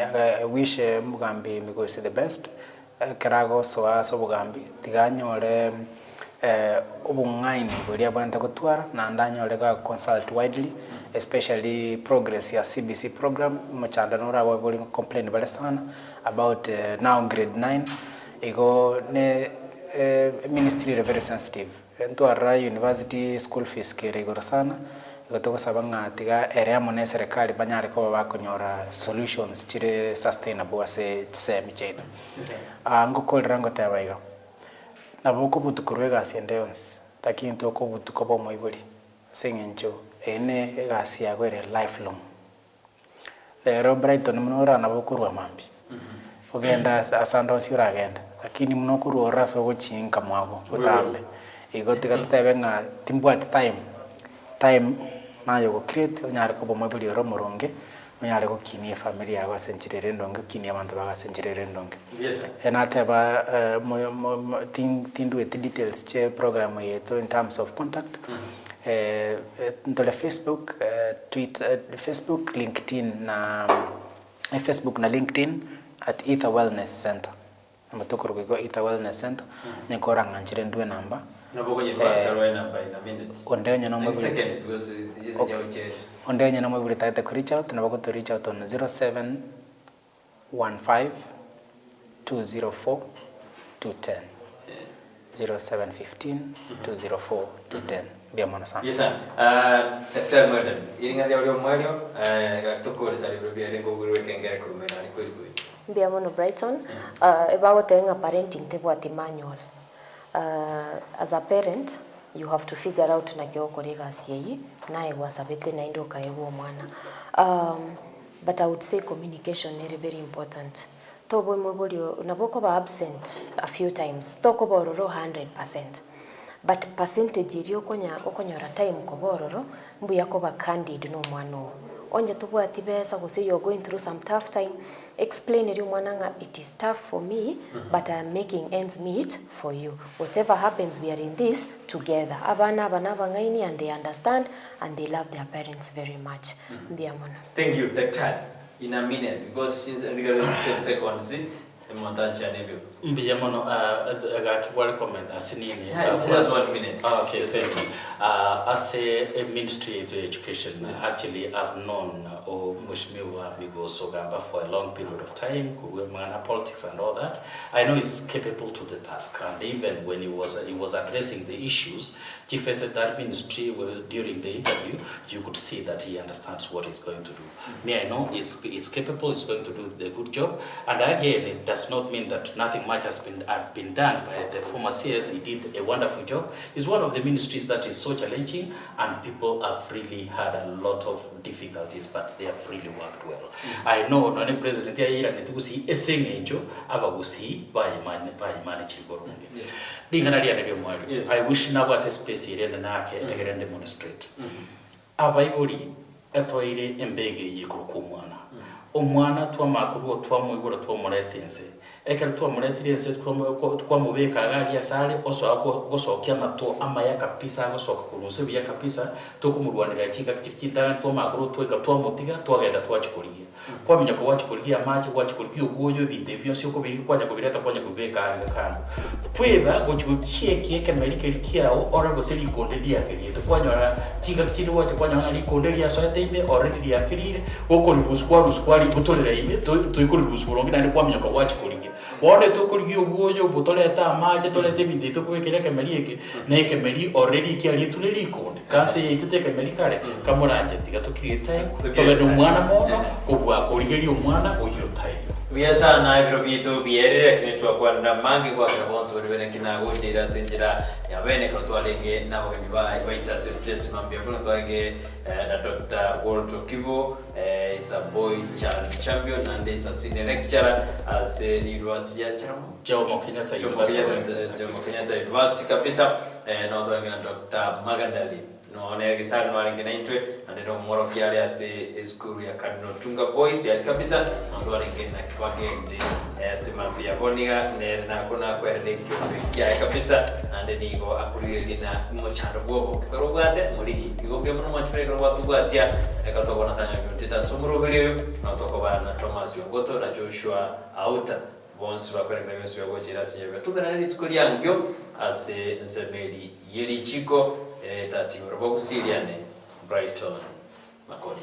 wish mugambi migosi the best. Kerago soa so mugambi. Tiga nyole ubungaini buli abanta kutwara na ndanyole ga consult widely, especially progress ya CBC program. Machanda nora wa buli complain bale sana about now grade 9. Ego ne ministry very sensitive. Ntuara university school fees kere igoro sana. Igotoko sabanga tiga area mone serikali banyare ko bakonyora solutions chire sustainable ase tsemi cheto. Ngokolera ngoteba iga. Naboko butukurwega siendeons. Lakini ntoko butukobo moibuli. Sengencho ene egasi yagwere lifelong. Lero Brighton munora nabokurwa mambi. Ogenda asando sira agenda. Lakini mnokuru oraso gochinga mwabo utambe igotika tutebenga timbu at time nayo go create onyare ko bomabuli romoronge onyare ko kinie family yago senchirere ndonge kinie abantu baga senchirere ndonge yes enateba tindu et details che program yeto in terms of contact ndole Facebook Twitter Facebook LinkedIn na Facebook na LinkedIn at Ether Wellness Center. Matokoro kwa Ether Wellness Center nikora nganchire ndwe namba naboko nyirwa karwa namba ina minute ondenye no mabuli seconds because this is jauje ondenye no mabuli taite ku reach out naboko to reach out on 0715 204 210 0715 204 210 bia mwana sana yes Dr. Magdalene iringa leo Mario gatokore sali bia rengo gurwe kengere kurumena ni kweli kweli Mbia mono Brighton, about tenga parenting tebo ati manual. As a parent, you have to figure out na kio korega siyi na ewa sabete na indo ka ewo mwana. but I would say communication is very important. Tobo mobolio naboko ba absent a few times. Toko bororo 100%. But percentage iri okonyora time ko bororo mbu yakoba candid no mwano. Onye tubu atibesa ko say you're going through some tough time. Explain iri mwananga it is tough for me, but I am making ends meet for you. Whatever happens, we are in this together. Abana bangaini, and they understand and they love their parents very much. Thank you, Dr. In a minute, because she's in the same seconds. Mbiyamono akiwali comment asinini. Just 1 minute. Okay, thank you. As a Ministry of Education, actually I've known Mheshimiwa Migos Ogamba for a long period of time, politics and all that. I know he's capable to the task, and even when he was addressing the issues, Chief said that ministry during the interview, you could see that he understands what he's going to do. Me, I know he's capable, he's going to do a good job, and again, it does not mean that nothing much has been done by the former CS. He did a wonderful job. It's one of the ministries that is so challenging, and people have really had a lot of difficulties, but they have really worked well. I know no president ya ira netugusi esengenjo abagusi by manage Burundi. Dingana ria nege mwali. I wish na what space ire nake egere demonstrate. Abayiburi atoire embege yikuruku mwana. Omwana twamakuru twamwigura twamuretense ekero twamuretense twamubeka agari asale oso gosokia mato amaya kapisa gosoka kurunse bya kapisa tukumurwanira kinga kitindanga twamakuru tweka twamutiga twagenda twachikuriye kwamenya ko wachikuriye amaje wachikuriye ugoyo binde byose uko biri kwanya kubireta kwanya kubeka anga kandi tweba gochikie kemerike likiao ora goseli konde ya kelito kwanya kinga kindi wache kwanya ali konde ya soete ime already ya kelire oko ruskwari butolera ime tuyikuri ruskurongi nandi kwamenya ko wachikuriye wone tukuriye ugoyo butoleta amaje tolete binde tukubekera kemerike na kemeri already kiali tuleri konde kanse yitete kemerikare kamuranje tiga to create time tobe umwana mono kubwa kurigeri umwana uyo time Biasa na ibiro bito bierere kinitwa kwa ndamangi kwa kabonso bene kinago jira senjira ya bene ko twalenge nabo biba baita stress mambia kuna twalenge na Dr. Walter Kibo is a boy child champion and is a senior lecturer as a university ya Jomo Kenyatta University kabisa na twalenge na Dr. Magandali no negisana no alenge naitwe andero moro kiali ase school ya Cardinal Tunga Boys ya kabisa ndo alenge na kibagende simambia boniga na kuna kwerde ya kabisa ande nigo akurire na mocharo bobo korogade muri igo kemno machwe ko batugwatia ekatobona tanya bitita sumuru bele no tokobana Thomas Yogoto na Joshua Auta bonsi bakwenda meso ya gochira sinyebe tugana ni tukuri yangyo ase nsemeli yeri chiko tati robo kusiriane Brighton Makoni.